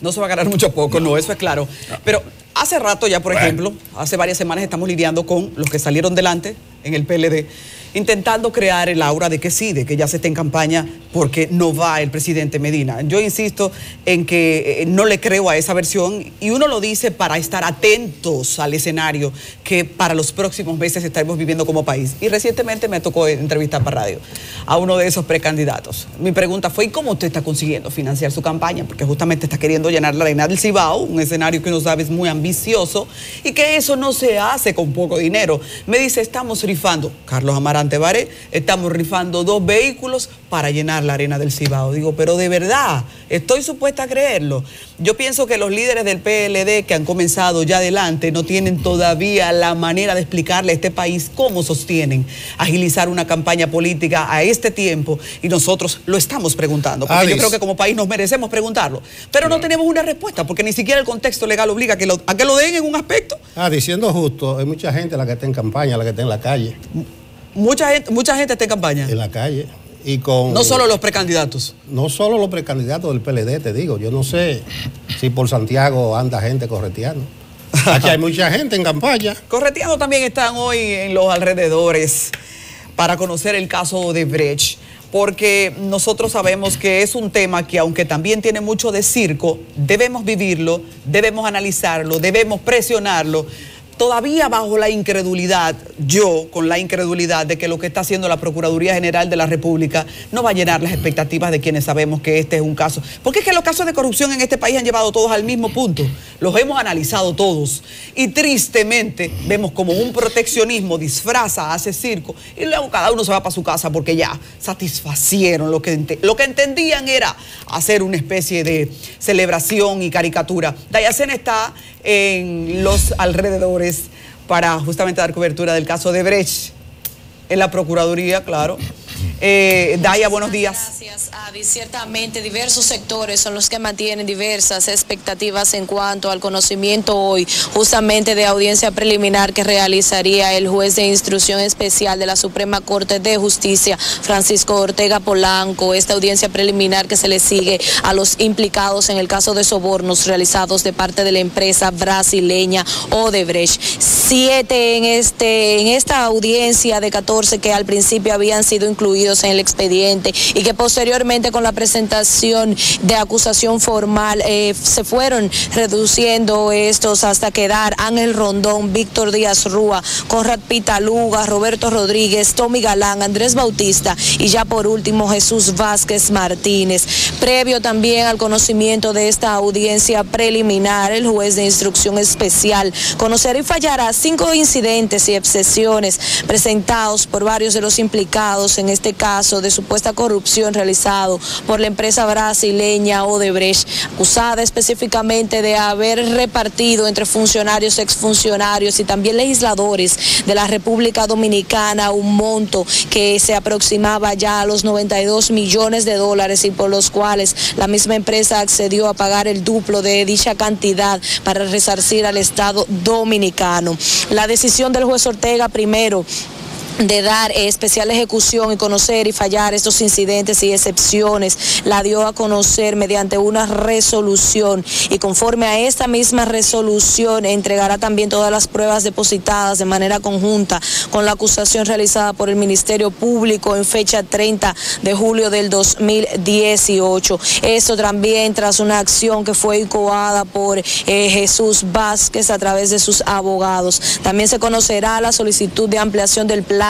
No se va a ganar mucho a poco, no, eso es claro. Pero hace rato ya, por ejemplo, hace varias semanas estamos lidiando con los que salieron delante en el PLD, intentando crear el aura de que sí, de que ya se está en campaña porque no va el presidente Medina. Yo insisto en que no le creo a esa versión y uno lo dice para estar atentos al escenario que para los próximos meses estaremos viviendo como país. Y recientemente me tocó entrevistar para radio a uno de esos precandidatos. Mi pregunta fue, ¿y cómo usted está consiguiendo financiar su campaña? Porque justamente está queriendo llenar la arena del Cibao, un escenario que uno sabe es muy ambicioso y que eso no se hace con poco dinero. Me dice, estamos rifando. Carlos Amarante representante Baré, estamos rifando 2 vehículos para llenar la arena del Cibao. Digo, pero de verdad, estoy supuesta a creerlo. Yo pienso que los líderes del PLD que han comenzado ya adelante no tienen todavía la manera de explicarle a este país cómo sostienen agilizar una campaña política a este tiempo, y nosotros lo estamos preguntando, porque yo creo que como país nos merecemos preguntarlo, pero no tenemos una respuesta, porque ni siquiera el contexto legal obliga a que lo den en un aspecto. Diciendo justo, hay mucha gente la que está en campaña, la que está en la calle. Mucha gente está en campaña. En la calle. Y con, no solo los precandidatos. No solo los precandidatos del PLD, te digo. Yo no sé si por Santiago anda gente correteando. Aquí hay mucha gente en campaña. Correteando también están hoy en los alrededores para conocer el caso de Brecht, porque nosotros sabemos que es un tema que, aunque también tiene mucho de circo, debemos vivirlo, debemos analizarlo, debemos presionarlo. Todavía bajo la incredulidad, con la incredulidad de que lo que está haciendo la Procuraduría General de la República no va a llenar las expectativas de quienes sabemos que este es un caso. Porque es que los casos de corrupción en este país han llevado todos al mismo punto. Los hemos analizado todos. Y tristemente vemos como un proteccionismo disfraza, hace circo, y luego cada uno se va para su casa porque ya satisfacieron lo que entendían era hacer una especie de celebración y caricatura. Dayacén está en los alrededores para justamente dar cobertura del caso de Brecht en la Procuraduría, claro. Daya, buenos días. Gracias, Adi. Ciertamente diversos sectores son los que mantienen diversas expectativas en cuanto al conocimiento hoy justamente de audiencia preliminar que realizaría el juez de instrucción especial de la Suprema Corte de Justicia, Francisco Ortega Polanco. Esta audiencia preliminar que se le sigue a los implicados en el caso de sobornos realizados de parte de la empresa brasileña Odebrecht. 7 en esta audiencia de 14 que al principio habían sido incluidos en el expediente y que posteriormente con la presentación de acusación formal se fueron reduciendo estos hasta quedar Ángel Rondón, Víctor Díaz Rúa, Conrad Pitaluga, Roberto Rodríguez, Tommy Galán, Andrés Bautista y ya por último Jesús Vázquez Martínez. Previo también al conocimiento de esta audiencia preliminar, el juez de instrucción especial conocerá y fallará 5 incidentes y excepciones presentados por varios de los implicados en este caso de supuesta corrupción realizado por la empresa brasileña Odebrecht, acusada específicamente de haber repartido entre funcionarios, exfuncionarios y también legisladores de la República Dominicana un monto que se aproximaba ya a los $92 millones y por los cuales la misma empresa accedió a pagar el duplo de dicha cantidad para resarcir al Estado dominicano. La decisión del juez Ortega primero de dar especial ejecución y conocer y fallar estos incidentes y excepciones, la dio a conocer mediante una resolución y conforme a esta misma resolución entregará también todas las pruebas depositadas de manera conjunta con la acusación realizada por el Ministerio Público en fecha 30 de julio del 2018. Esto también tras una acción que fue incoada por Jesús Vázquez a través de sus abogados. También se conocerá la solicitud de ampliación del plazo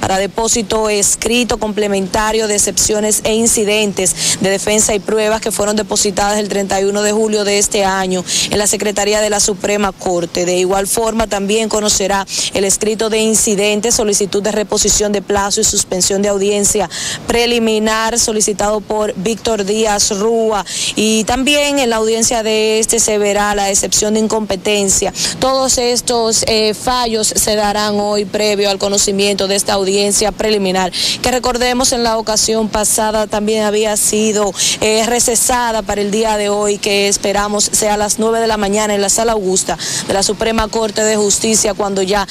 para depósito escrito complementario de excepciones e incidentes de defensa y pruebas que fueron depositadas el 31 de julio de este año en la Secretaría de la Suprema Corte. De igual forma también conocerá el escrito de incidentes, solicitud de reposición de plazo y suspensión de audiencia preliminar solicitado por Víctor Díaz Rúa, y también en la audiencia de este se verá la excepción de incompetencia. Todos estos fallos se darán hoy previo al conocimiento de esta audiencia preliminar, que recordemos en la ocasión pasada también había sido recesada para el día de hoy, que esperamos sea a las 9 de la mañana en la Sala Augusta de la Suprema Corte de Justicia, cuando ya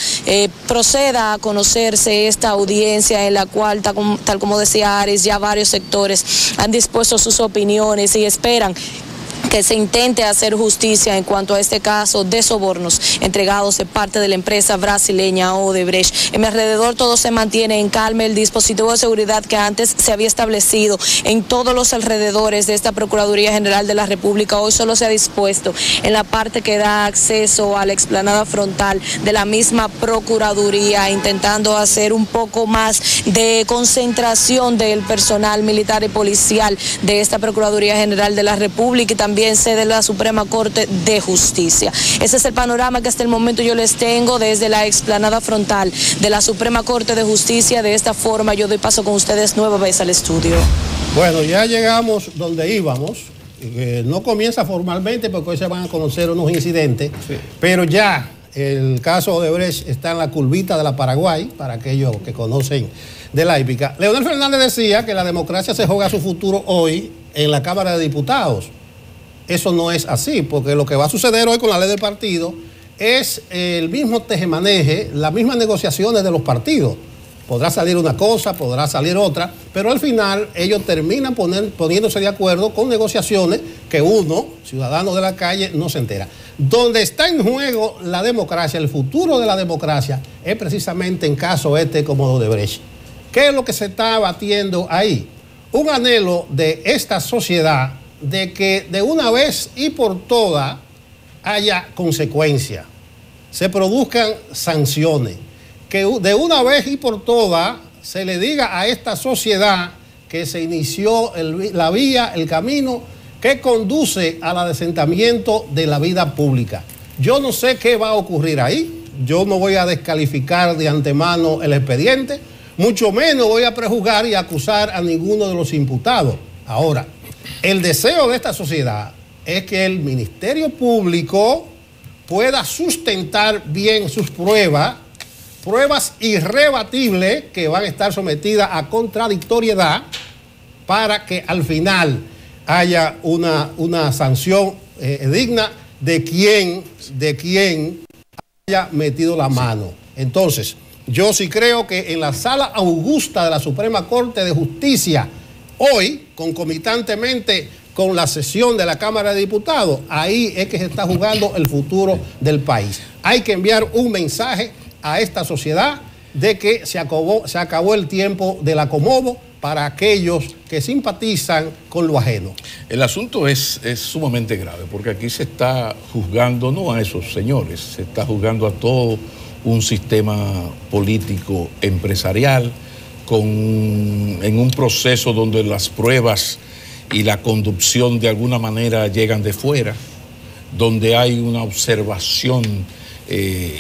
proceda a conocerse esta audiencia en la cual, tal como decía Ares, ya varios sectores han dispuesto sus opiniones y esperan que se intente hacer justicia en cuanto a este caso de sobornos entregados de parte de la empresa brasileña Odebrecht. En mi alrededor todo se mantiene en calma. El dispositivo de seguridad que antes se había establecido en todos los alrededores de esta Procuraduría General de la República hoy solo se ha dispuesto en la parte que da acceso a la explanada frontal de la misma Procuraduría, intentando hacer un poco más de concentración del personal militar y policial de esta Procuraduría General de la República y también también sede de la Suprema Corte de Justicia. Ese es el panorama que hasta el momento yo les tengo desde la explanada frontal de la Suprema Corte de Justicia. De esta forma yo doy paso con ustedes nueva vez al estudio. Bueno, ya llegamos donde íbamos. No comienza formalmente porque hoy se van a conocer unos incidentes, pero ya el caso Odebrecht está en la curvita de la Paraguay, para aquellos que conocen de la hípica. Leonel Fernández decía que la democracia se juega su futuro hoy en la Cámara de Diputados. Eso no es así, porque lo que va a suceder hoy con la ley del partido es el mismo tejemaneje, las mismas negociaciones de los partidos. Podrá salir una cosa, podrá salir otra, pero al final ellos terminan poniéndose de acuerdo con negociaciones que uno, ciudadano de la calle, no se entera. Donde está en juego la democracia, el futuro de la democracia, es precisamente en caso como Odebrecht. ¿Qué es lo que se está batiendo ahí? Un anhelo de esta sociedad de que de una vez y por todas haya consecuencias, se produzcan sanciones, que de una vez y por todas se le diga a esta sociedad que se inició la vía, el camino que conduce al asentamiento de la vida pública. Yo no sé qué va a ocurrir ahí, yo no voy a descalificar de antemano el expediente, mucho menos voy a prejuzgar y acusar a ninguno de los imputados. Ahora, el deseo de esta sociedad es que el Ministerio Público pueda sustentar bien sus pruebas irrebatibles que van a estar sometidas a contradictoriedad para que al final haya una sanción digna de quien haya metido la mano. Entonces, yo sí creo que en la sala augusta de la Suprema Corte de Justicia, hoy, concomitantemente con la sesión de la Cámara de Diputados, ahí es que se está jugando el futuro del país. Hay que enviar un mensaje a esta sociedad de que se acabó el tiempo del acomodo para aquellos que simpatizan con lo ajeno. El asunto es sumamente grave, porque aquí se está juzgando no a esos señores, se está juzgando a todo un sistema político empresarial en un proceso donde las pruebas y la conducción de alguna manera llegan de fuera, donde hay una observación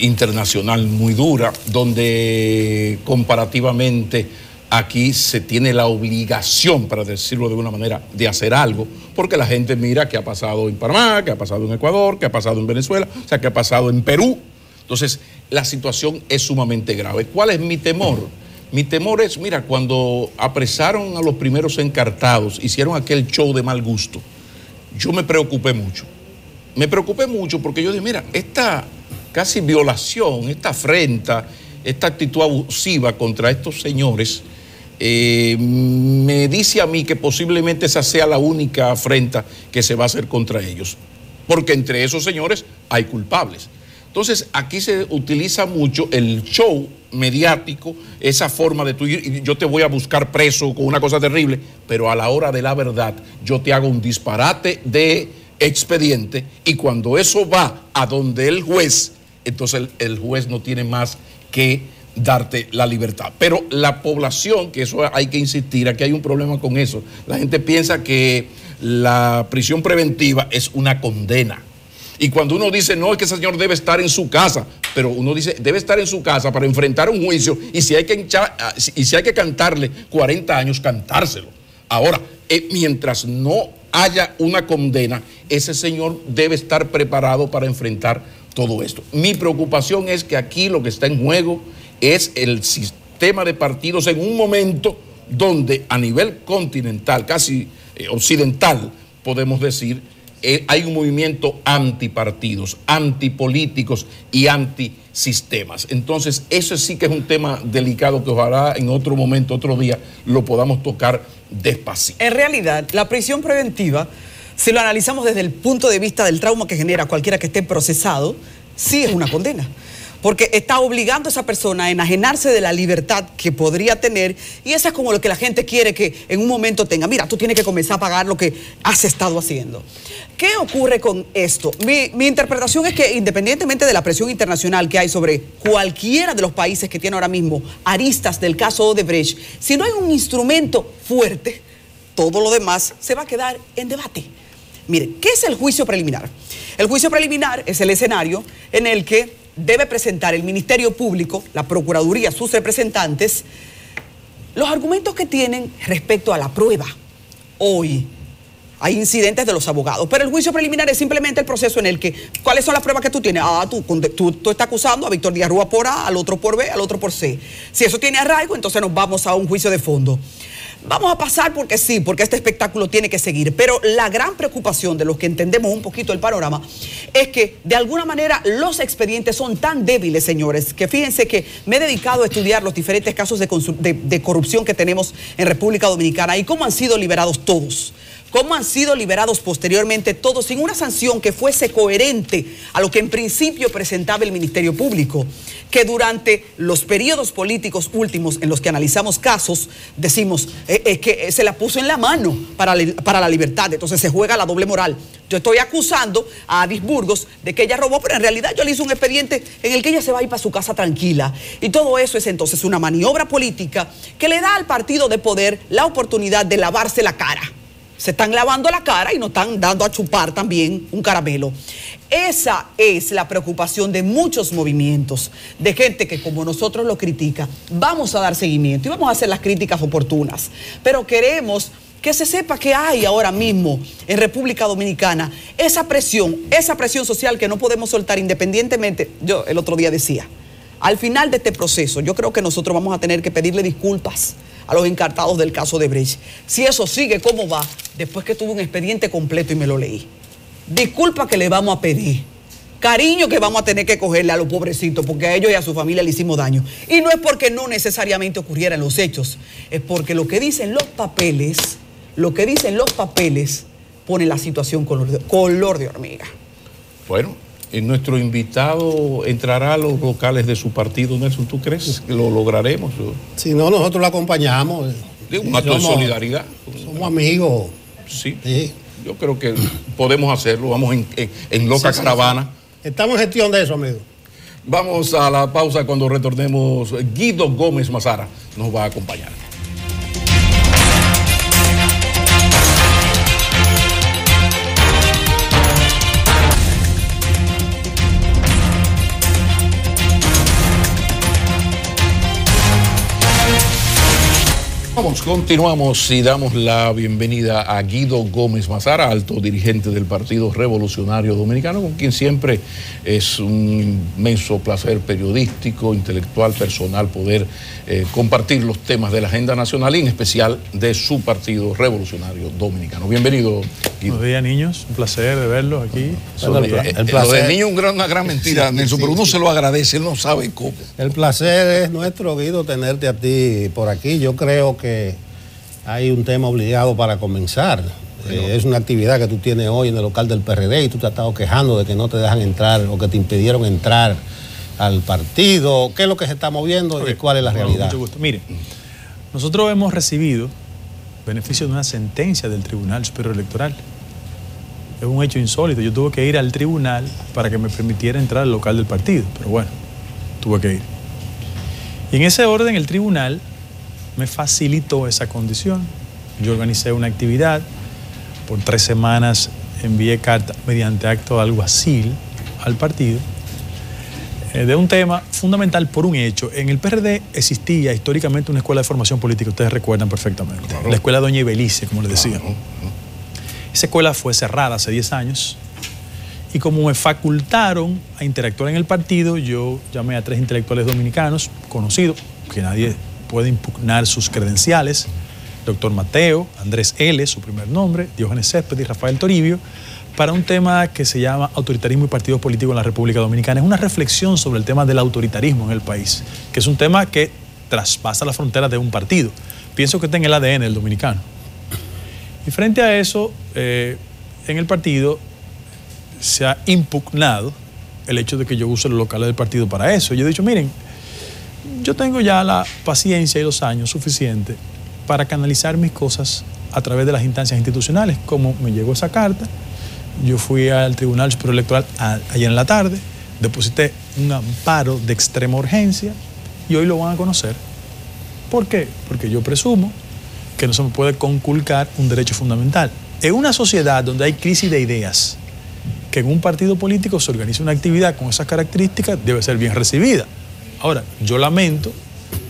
internacional muy dura, donde comparativamente aquí se tiene la obligación, para decirlo de alguna manera, de hacer algo, porque la gente mira qué ha pasado en Panamá, qué ha pasado en Ecuador, qué ha pasado en Venezuela, o sea, qué ha pasado en Perú. Entonces, la situación es sumamente grave. ¿Cuál es mi temor? Mi temor es, mira, cuando apresaron a los primeros encartados, hicieron aquel show de mal gusto, yo me preocupé mucho. Me preocupé mucho porque yo dije, mira, esta casi violación, esta afrenta, esta actitud abusiva contra estos señores, me dice a mí que posiblemente esa sea la única afrenta que se va a hacer contra ellos, porque entre esos señores hay culpables. Entonces, aquí se utiliza mucho el show mediático, esa forma de tú ir, yo te voy a buscar preso con una cosa terrible, pero a la hora de la verdad, yo te hago un disparate de expediente, y cuando eso va a donde el juez, entonces el juez no tiene más que darte la libertad. Pero la población, que eso hay que insistir, aquí hay un problema con eso. La gente piensa que la prisión preventiva es una condena. Y cuando uno dice, no, es que ese señor debe estar en su casa, pero uno dice, debe estar en su casa para enfrentar un juicio, y si hay que cantarle 40 años, cantárselo. Ahora, mientras no haya una condena, ese señor debe estar preparado para enfrentar todo esto. Mi preocupación es que aquí lo que está en juego es el sistema de partidos en un momento donde a nivel continental, casi occidental, podemos decir, hay un movimiento antipartidos, antipolíticos y antisistemas. Entonces, eso sí que es un tema delicado que ojalá en otro momento, otro día, lo podamos tocar despacito. En realidad, la prisión preventiva, si lo analizamos desde el punto de vista del trauma que genera cualquiera que esté procesado, sí es una condena. Porque está obligando a esa persona a enajenarse de la libertad que podría tener, y eso es como lo que la gente quiere que en un momento tenga. Mira, tú tienes que comenzar a pagar lo que has estado haciendo. ¿Qué ocurre con esto? Mi interpretación es que independientemente de la presión internacional que hay sobre cualquiera de los países que tiene ahora mismo aristas del caso Odebrecht, si no hay un instrumento fuerte, todo lo demás se va a quedar en debate. Mire, ¿qué es el juicio preliminar? El juicio preliminar es el escenario en el que debe presentar el Ministerio Público, la Procuraduría, sus representantes, los argumentos que tienen respecto a la prueba. Hoy hay incidentes de los abogados, pero el juicio preliminar es simplemente el proceso en el que, ¿cuáles son las pruebas que tú tienes? Tú estás acusando a Víctor Díaz Rúa por A, al otro por B, al otro por C. Si eso tiene arraigo, entonces nos vamos a un juicio de fondo. Vamos a pasar porque sí, porque este espectáculo tiene que seguir, pero la gran preocupación de los que entendemos un poquito el panorama es que de alguna manera los expedientes son tan débiles, señores, que fíjense que me he dedicado a estudiar los diferentes casos de corrupción que tenemos en República Dominicana y cómo han sido liberados todos. Cómo han sido liberados posteriormente todos sin una sanción que fuese coherente a lo que en principio presentaba el Ministerio Público, que durante los periodos políticos últimos en los que analizamos casos, decimos que se la puso en la mano para la libertad, entonces se juega la doble moral. Yo estoy acusando a Adis Burgos de que ella robó, pero en realidad yo le hice un expediente en el que ella se va a ir para su casa tranquila. Y todo eso es entonces una maniobra política que le da al partido de poder la oportunidad de lavarse la cara. Se están lavando la cara y nos están dando a chupar también un caramelo. Esa es la preocupación de muchos movimientos, de gente que como nosotros lo critica, vamos a dar seguimiento y vamos a hacer las críticas oportunas. Pero queremos que se sepa que hay ahora mismo en República Dominicana esa presión social que no podemos soltar independientemente. Yo el otro día decía, al final de este proceso, yo creo que nosotros vamos a tener que pedirle disculpas a los encartados del caso de Brecht. Si eso sigue como va, después que tuve un expediente completo y me lo leí. Disculpa que le vamos a pedir. Cariño que vamos a tener que cogerle a los pobrecitos, porque a ellos y a su familia le hicimos daño. Y no es porque no necesariamente ocurrieran los hechos, es porque lo que dicen los papeles, pone la situación color de hormiga. Bueno, nuestro invitado entrará a los locales de su partido, Nelson. ¿Tú crees que lo lograremos? Si no, nosotros lo acompañamos. Un acto de solidaridad. Somos amigos. Sí. Yo creo que podemos hacerlo. Vamos en loca caravana. Estamos en gestión de eso, amigo. Vamos a la pausa. Cuando retornemos, Guido Gómez Mazara nos va a acompañar. Continuamos y damos la bienvenida a Guido Gómez Mazara, alto dirigente del Partido Revolucionario Dominicano, con quien siempre es un inmenso placer periodístico, intelectual, personal poder compartir los temas de la agenda nacional y en especial de su Partido Revolucionario Dominicano. Bienvenido, Guido. Buenos días, niños. Un placer de verlos aquí. El placer. Lo del niño es una gran mentira, Nelson, pero uno se lo agradece, él no sabe cómo. El placer es nuestro, Guido, tenerte a ti por aquí. Yo creo que hay un tema obligado para comenzar. Es una actividad que tú tienes hoy en el local del PRD y tú te has estado quejando de que no te dejan entrar o que te impidieron entrar al partido. ¿Qué es lo que se está moviendo y cuál es la realidad? Mucho gusto. Mire, nosotros hemos recibido beneficio de una sentencia del Tribunal Superior Electoral. Es un hecho insólito. Yo tuve que ir al tribunal para que me permitiera entrar al local del partido, pero bueno, tuve que ir. Y en ese orden el tribunal me facilitó esa condición. Yo organicé una actividad, por 3 semanas envié carta mediante acto de alguacil al partido de un tema fundamental por un hecho. En el PRD existía históricamente una escuela de formación política, ustedes recuerdan perfectamente, claro. La escuela Doña Ibelice, como le decía. Claro. Esa escuela fue cerrada hace 10 años y como me facultaron a interactuar en el partido, yo llamé a 3 intelectuales dominicanos conocidos, que nadie puede impugnar sus credenciales, doctor Mateo, Andrés L., su primer nombre, Diógenes Césped y Rafael Toribio, para un tema que se llama autoritarismo y partidos políticos en la República Dominicana. Es una reflexión sobre el tema del autoritarismo en el país, que es un tema que traspasa las fronteras de un partido. Pienso que está en el ADN del dominicano. Y frente a eso, en el partido se ha impugnado el hecho de que yo use los locales del partido para eso. Yo he dicho, miren, yo tengo ya la paciencia y los años suficientes para canalizar mis cosas a través de las instancias institucionales. Como me llegó esa carta, yo fui al Tribunal Superior Electoral ayer en la tarde, deposité un amparo de extrema urgencia y hoy lo van a conocer. ¿Por qué? Porque yo presumo que no se me puede conculcar un derecho fundamental. En una sociedad donde hay crisis de ideas, que en un partido político se organiza una actividad con esas características, debe ser bien recibida. Ahora, yo lamento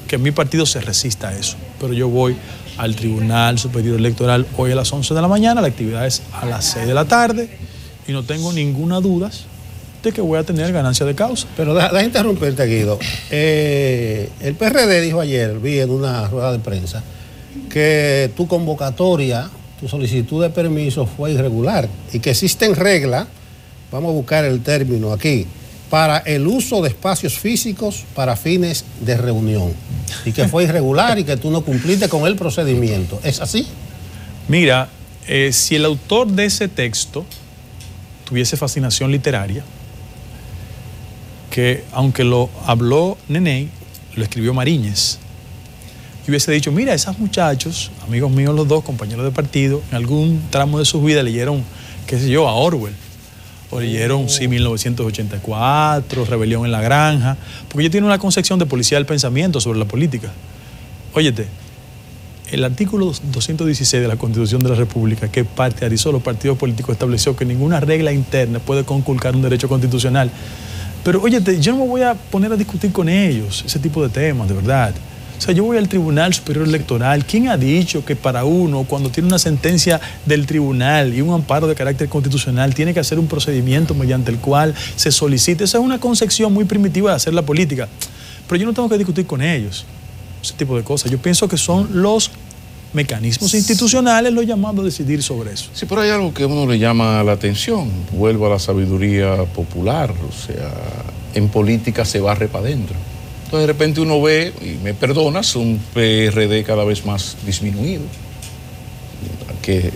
que mi partido se resista a eso, pero yo voy al Tribunal Superior Electoral hoy a las 11 de la mañana, la actividad es a las 6 de la tarde y no tengo ninguna duda de que voy a tener ganancia de causa. Pero deja interrumpirte, Guido. El PRD dijo ayer, vi en una rueda de prensa, que tu convocatoria, tu solicitud de permiso fue irregular y que existen reglas, vamos a buscar el término aquí, para el uso de espacios físicos para fines de reunión, y que fue irregular y que tú no cumpliste con el procedimiento. ¿Es así? Mira, si el autor de ese texto tuviese fascinación literaria, que aunque lo habló Neney, lo escribió Mariñez, yo hubiese dicho, mira, esos muchachos, amigos míos los dos, compañeros de partido, en algún tramo de sus vidas leyeron, qué sé yo, a Orwell, o leyeron, sí, 1984, Rebelión en la Granja, porque ellos tienen una concepción de policía del pensamiento sobre la política. Óyete, el artículo 216 de la Constitución de la República, que parcializó los partidos políticos, estableció que ninguna regla interna puede conculcar un derecho constitucional. Pero, óyete, yo no me voy a poner a discutir con ellos ese tipo de temas, de verdad. O sea, yo voy al Tribunal Superior Electoral. ¿Quién ha dicho que para uno, cuando tiene una sentencia del tribunal y un amparo de carácter constitucional, tiene que hacer un procedimiento mediante el cual se solicite? Esa es una concepción muy primitiva de hacer la política. Pero yo no tengo que discutir con ellos ese tipo de cosas. Yo pienso que son los mecanismos institucionales los llamados a decidir sobre eso. Sí, pero hay algo que a uno le llama la atención. Vuelvo a la sabiduría popular. O sea, en política se barre para adentro. Entonces de repente uno ve, y me perdonas, un PRD cada vez más disminuido, que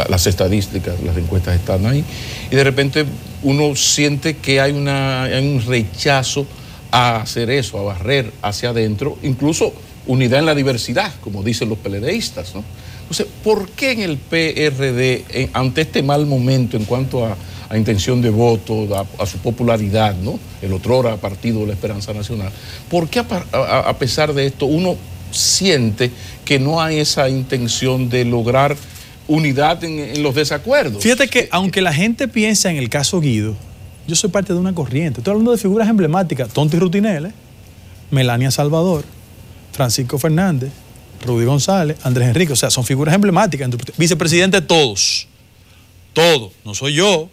las estadísticas, las encuestas están ahí, y de repente uno siente que hay un rechazo a hacer eso, a barrer hacia adentro, incluso unidad en la diversidad, como dicen los PLDistas, ¿no? Entonces, ¿por qué en el PRD, ante este mal momento en cuanto a intención de voto, a su popularidad, ¿no? El otrora Partido de la Esperanza Nacional, ¿por qué a pesar de esto uno siente que no hay esa intención de lograr unidad en los desacuerdos? Fíjate que aunque la gente piensa en el caso Guido, yo soy parte de una corriente. Estoy hablando de figuras emblemáticas: Tonti Rutinelli, Melania Salvador, Francisco Fernández, Rudy González, Andrés Enrique. O sea, son figuras emblemáticas. Vicepresidente todos. Todos. No soy yo.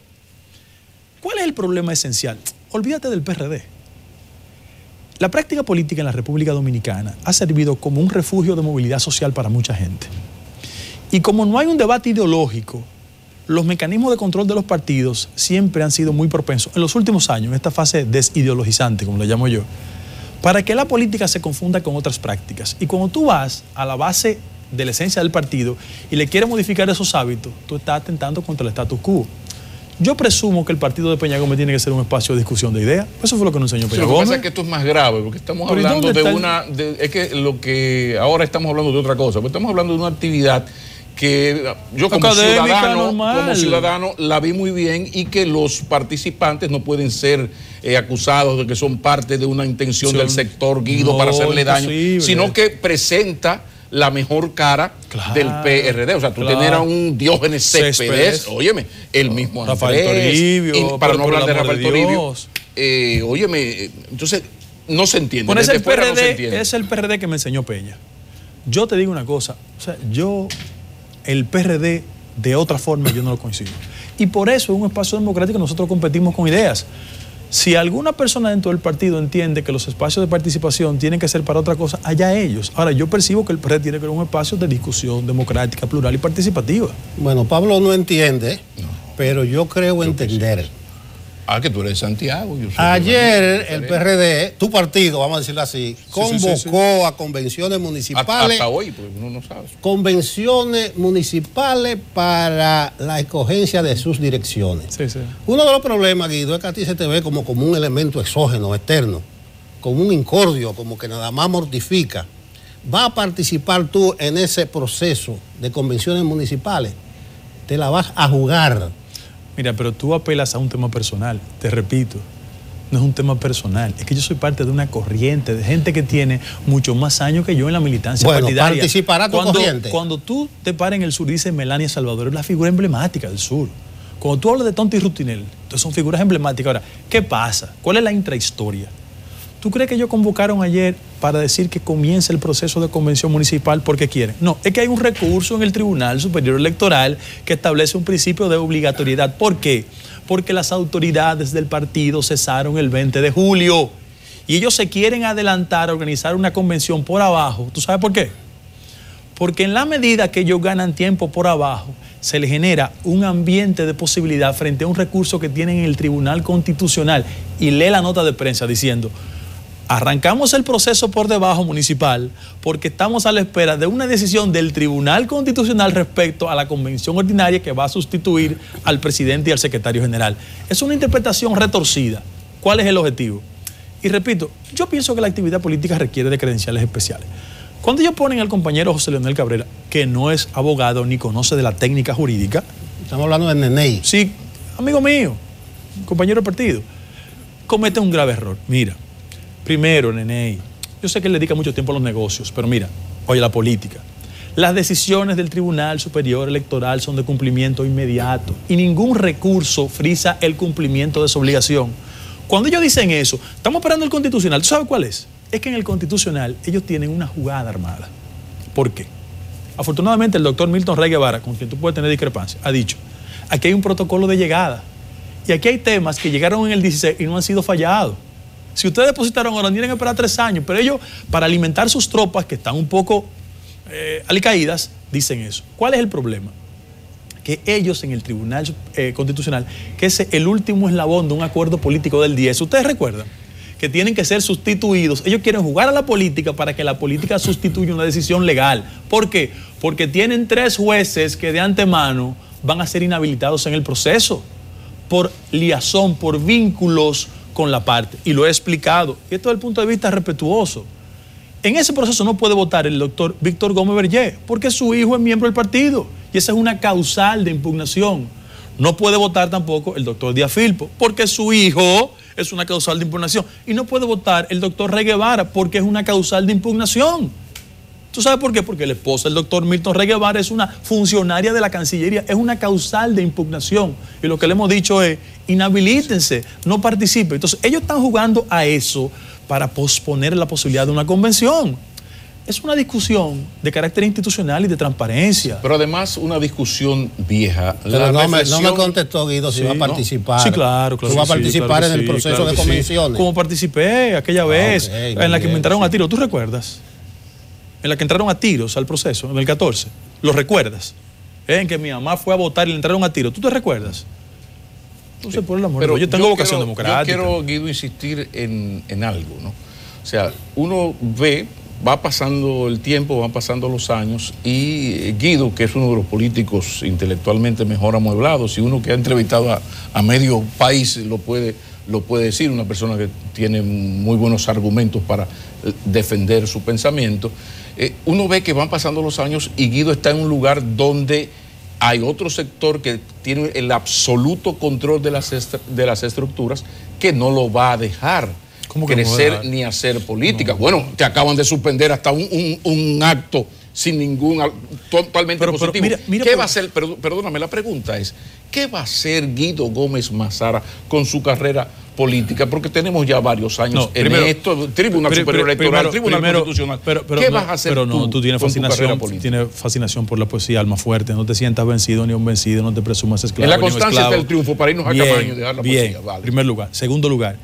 ¿Cuál es el problema esencial? Olvídate del PRD. La práctica política en la República Dominicana ha servido como un refugio de movilidad social para mucha gente. Y como no hay un debate ideológico, los mecanismos de control de los partidos siempre han sido muy propensos, en los últimos años, en esta fase desideologizante, como le llamo yo, para que la política se confunda con otras prácticas. Y cuando tú vas a la base de la esencia del partido y le quieres modificar esos hábitos, tú estás atentando contra el status quo. Yo presumo que el partido de Peña Gómez tiene que ser un espacio de discusión de ideas. Eso fue lo que nos enseñó Peña Gómez. Lo que pasa es que esto es más grave, porque estamos hablando es que lo que ahora estamos hablando de otra cosa, porque estamos hablando de una actividad que yo como ciudadano la vi muy bien, y que los participantes no pueden ser acusados de que son parte de una intención del sector Guido para hacerle daño, sino que presenta la mejor cara del PRD. O sea, tú tener a un Diógenes Céspedes, óyeme, el mismo Andrés, Rafael Toribio, para no hablar de Rafael Toribio, óyeme, entonces no se entiende. Bueno, es el PRD que me enseñó Peña. Yo te digo una cosa, o sea, el PRD de otra forma yo no lo consigo. Y por eso en un espacio democrático nosotros competimos con ideas. Si alguna persona dentro del partido entiende que los espacios de participación tienen que ser para otra cosa, allá ellos. Ahora, yo percibo que el PRD tiene que ser un espacio de discusión democrática, plural y participativa. Bueno, Pablo no entiende, pero yo creo entender. Que tú eres de Santiago. Ayer el PRD, tu partido, vamos a decirlo así, convocó a convenciones municipales. Hasta hoy, pues uno no sabe. Convenciones municipales para la escogencia de sus direcciones. Uno de los problemas, Guido, es que a ti se te ve como un elemento exógeno, externo, como un incordio, como que nada más mortifica. ¿Vas a participar tú en ese proceso de convenciones municipales? ¿Te la vas a jugar? Mira, pero tú apelas a un tema personal, te repito. no es un tema personal, es que yo soy parte de una corriente de gente que tiene mucho más años que yo en la militancia partidaria. Participará tu corriente. Cuando tú te paras en el sur y dices Melania Salvador, es la figura emblemática del sur. Cuando tú hablas de Tonti Rutinel, entonces son figuras emblemáticas. Ahora, ¿qué pasa? ¿Cuál es la intrahistoria? ¿Tú crees que ellos convocaron ayer para decir que comience el proceso de convención municipal porque quieren? No, es que hay un recurso en el Tribunal Superior Electoral que establece un principio de obligatoriedad. ¿Por qué? Porque las autoridades del partido cesaron el 20 de julio y ellos se quieren adelantar a organizar una convención por abajo. ¿Tú sabes por qué? Porque en la medida que ellos ganan tiempo por abajo, se les genera un ambiente de posibilidad frente a un recurso que tienen en el Tribunal Constitucional. Y lee la nota de prensa diciendo: arrancamos el proceso por debajo municipal porque estamos a la espera de una decisión del Tribunal Constitucional respecto a la convención ordinaria que va a sustituir al presidente y al secretario general. Es una interpretación retorcida. ¿Cuál es el objetivo? Y repito, yo pienso que la actividad política requiere de credenciales especiales. Cuando ellos ponen al compañero José Leonel Cabrera, que no es abogado ni conoce de la técnica jurídica. Estamos hablando de Neney. Sí, amigo mío, compañero del partido, comete un grave error. Mira, primero, Neney, yo sé que él dedica mucho tiempo a los negocios, pero mira, oye, la política. Las decisiones del Tribunal Superior Electoral son de cumplimiento inmediato y ningún recurso frisa el cumplimiento de su obligación. Cuando ellos dicen eso, estamos esperando el Constitucional. ¿Tú sabes cuál es? Es que en el Constitucional ellos tienen una jugada armada. ¿Por qué? Afortunadamente el doctor Milton Rey Guevara, con quien tú puedes tener discrepancia, ha dicho: aquí hay un protocolo de llegada y aquí hay temas que llegaron en el 16 y no han sido fallados. Si ustedes depositaron ahora, tienen que esperar 3 años, pero ellos, para alimentar sus tropas, que están un poco alicaídas, dicen eso. ¿Cuál es el problema? Que ellos en el Tribunal Constitucional, que es el último eslabón de un acuerdo político del 10, ¿ustedes recuerdan? Que tienen que ser sustituidos. Ellos quieren jugar a la política para que la política sustituya una decisión legal. ¿Por qué? Porque tienen 3 jueces que de antemano van a ser inhabilitados en el proceso por liazón, por vínculos con la parte. Y lo he explicado. Y esto desde el punto de vista respetuoso. En ese proceso no puede votar el doctor Víctor Gómez Berger porque su hijo es miembro del partido. Y esa es una causal de impugnación. No puede votar tampoco el doctor Díaz Filpo porque su hijo es una causal de impugnación. Y no puede votar el doctor Rey Guevara porque es una causal de impugnación. ¿Tú sabes por qué? Porque la esposa del doctor Milton Rey Guevara es una funcionaria de la Cancillería, es una causal de impugnación. Y lo que le hemos dicho es: inhabilítense, no participen. Entonces, ellos están jugando a eso para posponer la posibilidad de una convención. Es una discusión de carácter institucional y de transparencia. Pero además una discusión vieja. Pero no me contestó, Guido, si va a participar. Sí, claro. Tú vas a participar en el proceso de convenciones. Como participé aquella vez en la que me entraron a tiros. ¿Tú recuerdas? En la que entraron a tiros al proceso, en el 14. ¿Lo recuerdas? En que mi mamá fue a votar y le entraron a tiros. ¿Tú te recuerdas? Entonces, por el amor de Dios, yo tengo vocación democrática. Yo quiero, Guido, insistir en algo, ¿no? O sea, uno ve, va pasando el tiempo, van pasando los años y Guido, que es uno de los políticos intelectualmente mejor amueblados y uno que ha entrevistado a medio país, lo puede decir, una persona que tiene muy buenos argumentos para defender su pensamiento, uno ve que van pasando los años y Guido está en un lugar donde hay otro sector que tiene el absoluto control de las estructuras que no lo va a dejar crecer ni hacer política. No. Bueno, te acaban de suspender hasta un acto sin ningún, totalmente positivo. Mira, ¿qué va a hacer? Perdóname, la pregunta es, ¿qué va a hacer Guido Gómez Mazara con su carrera política? Porque tenemos ya varios años esto, Tribunal Superior Electoral, Tribunal Constitucional. ¿Qué vas a hacer tú tienes fascinación por la poesía, alma fuerte, no te sientas vencido ni un vencido, no te presumas esclavo. En la constancia está el triunfo, para irnos a Camaño y dejar la poesía. Vale. Primer lugar. Segundo lugar,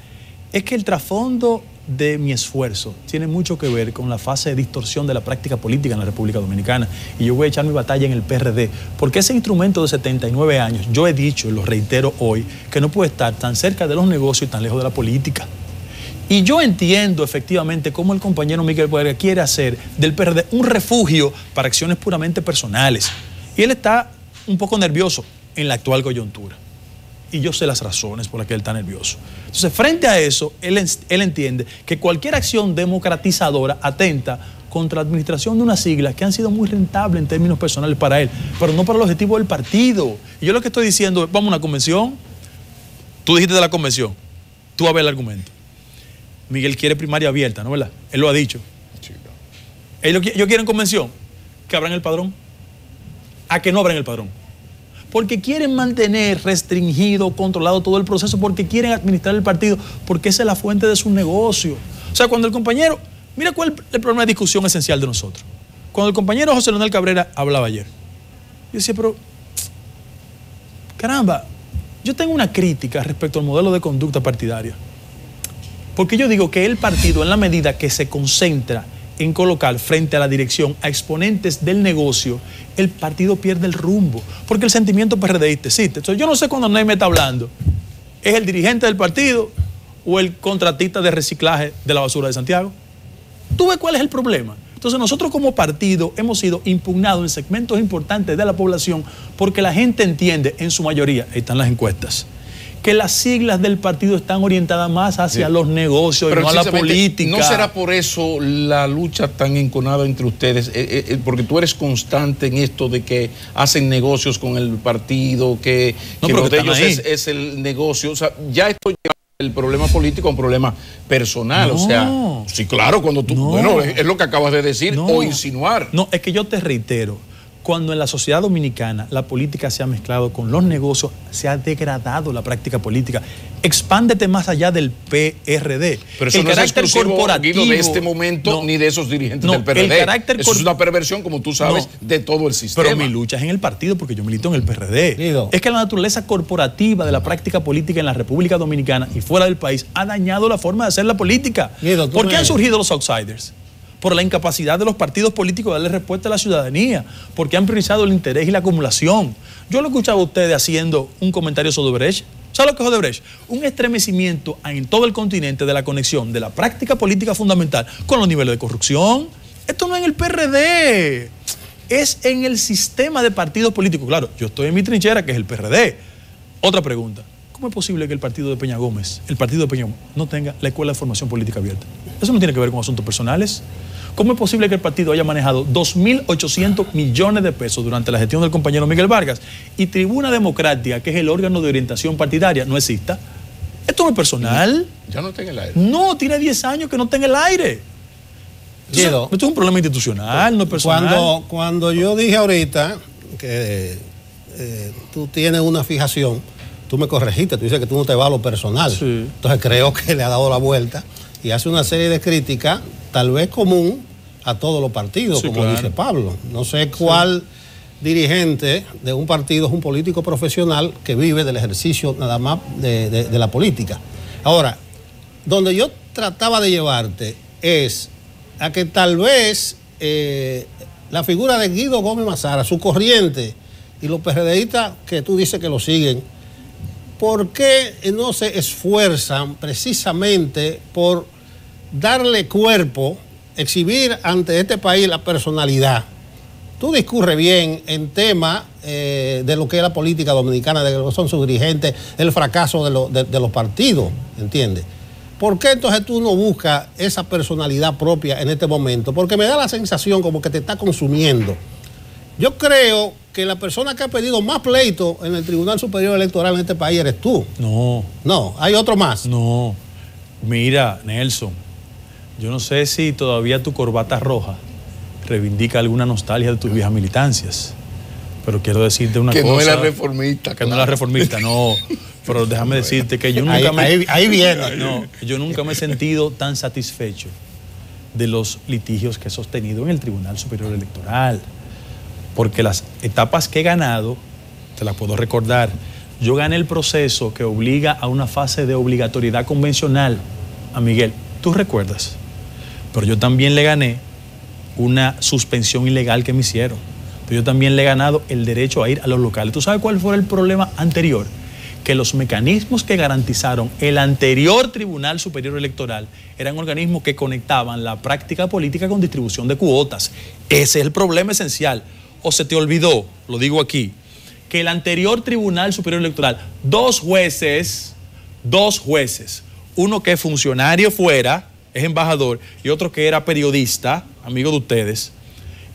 es que el trasfondo de mi esfuerzo tiene mucho que ver con la fase de distorsión de la práctica política en la República Dominicana. Y yo voy a echar mi batalla en el PRD, porque ese instrumento de 79 años, yo he dicho y lo reitero hoy, que no puede estar tan cerca de los negocios y tan lejos de la política. Y yo entiendo efectivamente cómo el compañero Miguel Boerga quiere hacer del PRD un refugio para acciones puramente personales. Y él está un poco nervioso en la actual coyuntura. Y yo sé las razones por las que él está nervioso. Entonces, frente a eso, él entiende que cualquier acción democratizadora atenta contra la administración de unas siglas que han sido muy rentables en términos personales para él, pero no para el objetivo del partido. Y yo lo que estoy diciendo es, vamos a una convención. Tú dijiste de la convención. Tú vas a ver el argumento. Miguel quiere primaria abierta, ¿no verdad? Él lo ha dicho. Ellos quieren convención, que abran el padrón. A que no abran el padrón. Porque quieren mantener restringido, controlado todo el proceso, porque quieren administrar el partido, porque esa es la fuente de su negocio. O sea, cuando el compañero, mira cuál es el problema de discusión esencial de nosotros. Cuando el compañero José Leonel Cabrera hablaba ayer, yo decía, pero, caramba, yo tengo una crítica respecto al modelo de conducta partidaria. Porque yo digo que el partido, en la medida que se concentra en colocar frente a la dirección a exponentes del negocio, el partido pierde el rumbo. Porque el sentimiento PRDista existe. Entonces, yo no sé cuando Ney me está hablando, ¿es el dirigente del partido o el contratista de reciclaje de la basura de Santiago? ¿Tú ves cuál es el problema? Entonces, nosotros como partido hemos sido impugnados en segmentos importantes de la población porque la gente entiende, en su mayoría, ahí están las encuestas, que las siglas del partido están orientadas más hacia los negocios y no a la política. ¿No será por eso la lucha tan enconada entre ustedes? Porque tú eres constante en esto de que hacen negocios con el partido, que lo de ellos es el negocio. O sea, ya esto lleva el problema político a un problema personal. O sea, sí, claro, cuando tú... Bueno, es lo que acabas de decir o insinuar. No, es que yo te reitero. Cuando en la sociedad dominicana la política se ha mezclado con los negocios, se ha degradado la práctica política. Expándete más allá del PRD. Pero eso no es exclusivo, Guido, de este momento ni de esos dirigentes del PRD. Eso es una perversión, como tú sabes, de todo el sistema. Pero mi lucha es en el partido porque yo milito en el PRD. Guido. Es que la naturaleza corporativa de la práctica política en la República Dominicana y fuera del país ha dañado la forma de hacer la política. Guido, ¿por qué han surgido los outsiders? Por la incapacidad de los partidos políticos de darle respuesta a la ciudadanía, porque han priorizado el interés y la acumulación. Yo lo escuchaba a ustedes haciendo un comentario sobre Odebrecht. ¿Sabe lo que es Odebrecht? Un estremecimiento en todo el continente de la conexión de la práctica política fundamental con los niveles de corrupción. Esto no es en el PRD, es en el sistema de partidos políticos. Claro, yo estoy en mi trinchera, que es el PRD. Otra pregunta. ¿Cómo es posible que el partido de Peña Gómez, no tenga la escuela de formación política abierta? Eso no tiene que ver con asuntos personales. ¿Cómo es posible que el partido haya manejado 2.800 millones de pesos durante la gestión del compañero Miguel Vargas y Tribuna Democrática, que es el órgano de orientación partidaria, no exista? Esto no es personal. Ya no está en el aire. No, tiene 10 años que no está en el aire. Esto es un problema institucional, no es personal. Cuando yo dije ahorita que tú tienes una fijación, tú me corregiste, tú dices que tú no te vas a lo personal. Sí. Entonces creo que le ha dado la vuelta y hace una serie de críticas, tal vez común a todos los partidos, como dice Pablo. No sé cuál dirigente de un partido es un político profesional que vive del ejercicio nada más de la política. Ahora, donde yo trataba de llevarte es a que tal vez la figura de Guido Gómez Mazara, su corriente y los PRDistas que tú dices que lo siguen, ¿por qué no se esfuerzan precisamente por darle cuerpo, exhibir ante este país la personalidad? Tú discurres bien en temas de lo que es la política dominicana, de lo que son sus dirigentes, el fracaso de los partidos, ¿entiendes? ¿Por qué entonces tú no buscas esa personalidad propia en este momento? Porque me da la sensación como que te está consumiendo. Yo creo que la persona que ha pedido más pleito en el Tribunal Superior Electoral en este país eres tú. No, hay otro más. No, mira, Nelson, yo no sé si todavía tu corbata roja reivindica alguna nostalgia de tus viejas militancias, pero quiero decirte una cosa. Que no es la reformista. Que no es la reformista, no. Pero déjame decirte que yo nunca ahí viene. No, yo nunca me he sentido tan satisfecho de los litigios que he sostenido en el Tribunal Superior Electoral. Porque las etapas que he ganado, te las puedo recordar, yo gané el proceso que obliga a una fase de obligatoriedad convencional a Miguel. ¿Tú recuerdas? Pero yo también le gané una suspensión ilegal que me hicieron. Pero yo también le he ganado el derecho a ir a los locales. ¿Tú sabes cuál fue el problema anterior? Que los mecanismos que garantizaron el anterior Tribunal Superior Electoral eran organismos que conectaban la práctica política con distribución de cuotas. Ese es el problema esencial. ¿O se te olvidó, lo digo aquí, que el anterior Tribunal Superior Electoral, dos jueces, uno que es funcionario fuera, es embajador, y otro que era periodista, amigo de ustedes,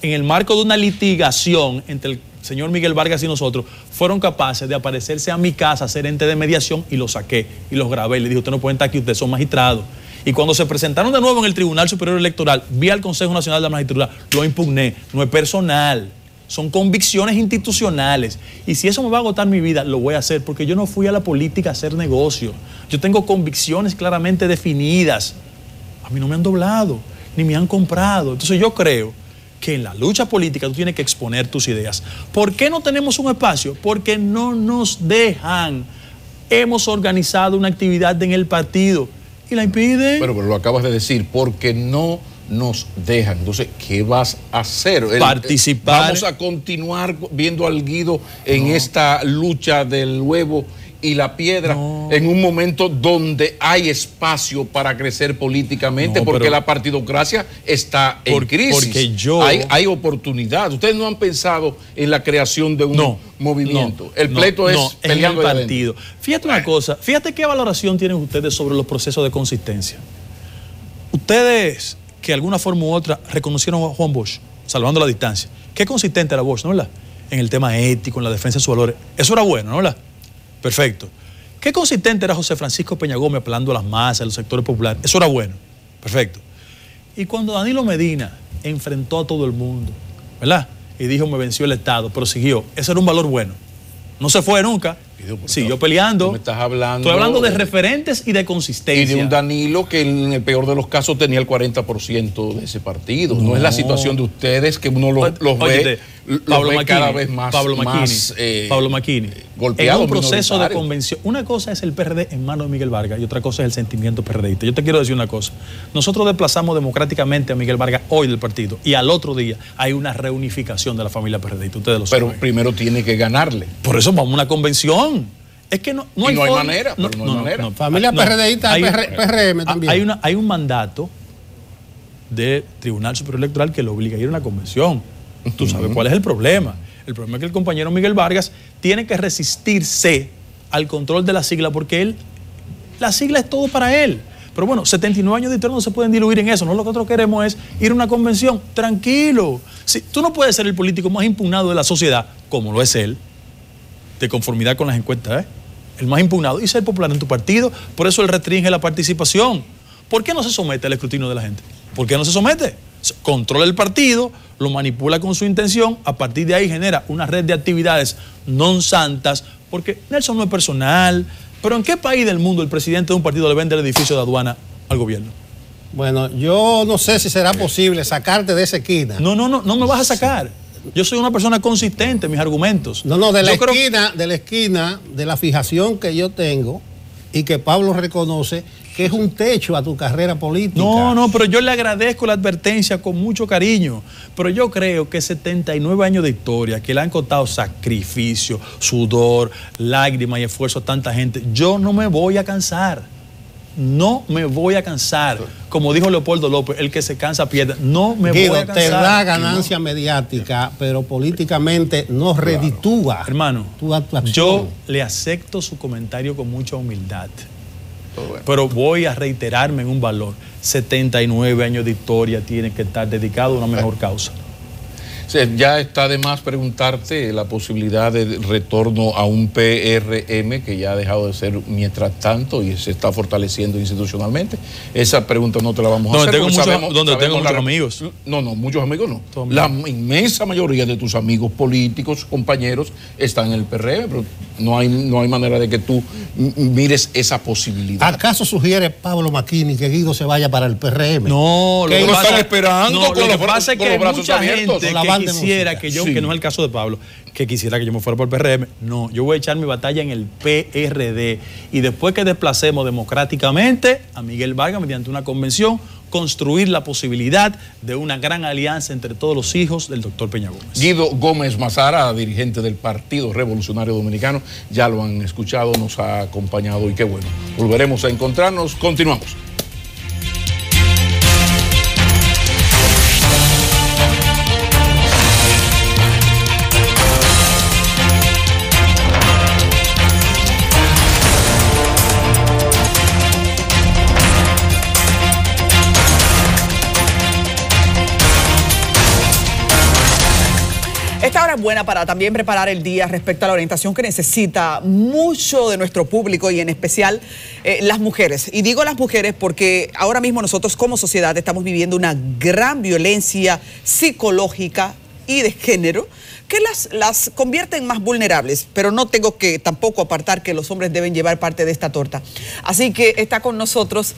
en el marco de una litigación entre el señor Miguel Vargas y nosotros, fueron capaces de aparecerse a mi casa, hacer ente de mediación, y los saqué y los grabé. Y le dije, ustedes no pueden estar aquí, ustedes son magistrados. Y cuando se presentaron de nuevo en el Tribunal Superior Electoral, vi al Consejo Nacional de la Magistratura, lo impugné. No es personal, son convicciones institucionales. Y si eso me va a agotar mi vida, lo voy a hacer, porque yo no fui a la política a hacer negocio. Yo tengo convicciones claramente definidas. A mí no me han doblado, ni me han comprado. Entonces yo creo que en la lucha política tú tienes que exponer tus ideas. ¿Por qué no tenemos un espacio? Porque no nos dejan. Hemos organizado una actividad en el partido y la impiden. Pero lo acabas de decir, porque no nos dejan. Entonces, ¿qué vas a hacer? Participar. Vamos a continuar viendo al Guido en esta lucha del huevo y la piedra, en un momento donde hay espacio para crecer políticamente, porque la partidocracia está en crisis. Porque hay oportunidad. Ustedes no han pensado en la creación de un movimiento. El pleito es peleando en el partido. Fíjate una cosa, fíjate qué valoración tienen ustedes sobre los procesos de consistencia. Ustedes, que de alguna forma u otra reconocieron a Juan Bosch, salvando la distancia. Qué consistente era Bosch, ¿no? ¿Verdad? En el tema ético, en la defensa de sus valores. Eso era bueno, ¿no? ¿Verdad? Perfecto. Qué consistente era José Francisco Peña Gómez apelando a las masas, a los sectores populares. Eso era bueno. Perfecto. Y cuando Danilo Medina enfrentó a todo el mundo, ¿verdad? Y dijo, me venció el Estado, pero siguió. Ese era un valor bueno. No se fue nunca. Siguió peleando. Me estás hablando. Estoy hablando de referentes y de consistencia. Y de un Danilo que en el peor de los casos tenía el 40% de ese partido. No es la situación de ustedes que uno los ve cada vez más, Pablo Macchini, golpeado. En un proceso de convención. Una cosa es el PRD en manos de Miguel Vargas y otra cosa es el sentimiento PRDista. Yo te quiero decir una cosa. Nosotros desplazamos democráticamente a Miguel Vargas hoy del partido y al otro día hay una reunificación de la familia PRDista. Ustedes lo saben. Pero primero tiene que ganarle. Por eso vamos a una convención. Es que no hay manera. Familia PRDista, PRM también. Hay un mandato del Tribunal Superior Electoral que lo obliga a ir a una convención. Tú sabes cuál es el problema. El problema es que el compañero Miguel Vargas tiene que resistirse al control de la sigla porque la sigla es todo para él. Pero bueno, 79 años de historia no se pueden diluir en eso. No, lo que nosotros queremos es ir a una convención. Tranquilo. Tú no puedes ser el político más impugnado de la sociedad, como lo es él, de conformidad con las encuestas, el más impugnado, y ser popular en tu partido. Por eso él restringe la participación. ¿Por qué no se somete al escrutinio de la gente? ¿Por qué no se somete? Controla el partido, lo manipula con su intención, a partir de ahí genera una red de actividades non santas, porque Nelson no es personal. Pero ¿en qué país del mundo el presidente de un partido le vende el edificio de aduana al gobierno? Bueno, yo no sé si será posible sacarte de esa esquina. No me vas a sacar. Yo soy una persona consistente en mis argumentos. De la esquina de la fijación que yo tengo y que Pablo reconoce que es un techo a tu carrera política. No, pero yo le agradezco la advertencia con mucho cariño. Pero yo creo que 79 años de historia, que le han costado sacrificio, sudor, lágrimas y esfuerzo a tanta gente, yo no me voy a cansar. No me voy a cansar. Como dijo Leopoldo López, el que se cansa pierde. No me voy a cansar. Te da ganancia mediática, pero políticamente no reditúa. Hermano, yo le acepto su comentario con mucha humildad. Pero voy a reiterarme en un valor. 79 años de historia tiene que estar dedicado a una mejor causa. Sí, ya está de más preguntarte la posibilidad de retorno a un PRM que ya ha dejado de ser mientras tanto y se está fortaleciendo institucionalmente. Esa pregunta no te la vamos a hacer. Tengo muchos amigos. No, muchos amigos no. La inmensa mayoría de tus amigos políticos, compañeros, están en el PRM, pero no hay manera de que tú mires esa posibilidad. ¿Acaso sugiere Pablo Macchini que Guido se vaya para el PRM? No, lo están esperando con los brazos abiertos. Que quisiera que yo, que no es el caso de Pablo, que quisiera que yo me fuera por el PRM. No, yo voy a echar mi batalla en el PRD y después que desplacemos democráticamente a Miguel Vargas mediante una convención, construir la posibilidad de una gran alianza entre todos los hijos del doctor Peña Gómez. Guido Gómez Mazara, dirigente del Partido Revolucionario Dominicano, ya lo han escuchado, nos ha acompañado y qué bueno. Volveremos a encontrarnos, continuamos. Esta hora hora buena para también preparar el día respecto a la orientación que necesita mucho de nuestro público y en especial las mujeres. Y digo las mujeres porque ahora mismo nosotros como sociedad estamos viviendo una gran violencia psicológica y de género que las convierte en más vulnerables, pero no tengo que tampoco apartar que los hombres deben llevar parte de esta torta. Así que está con nosotros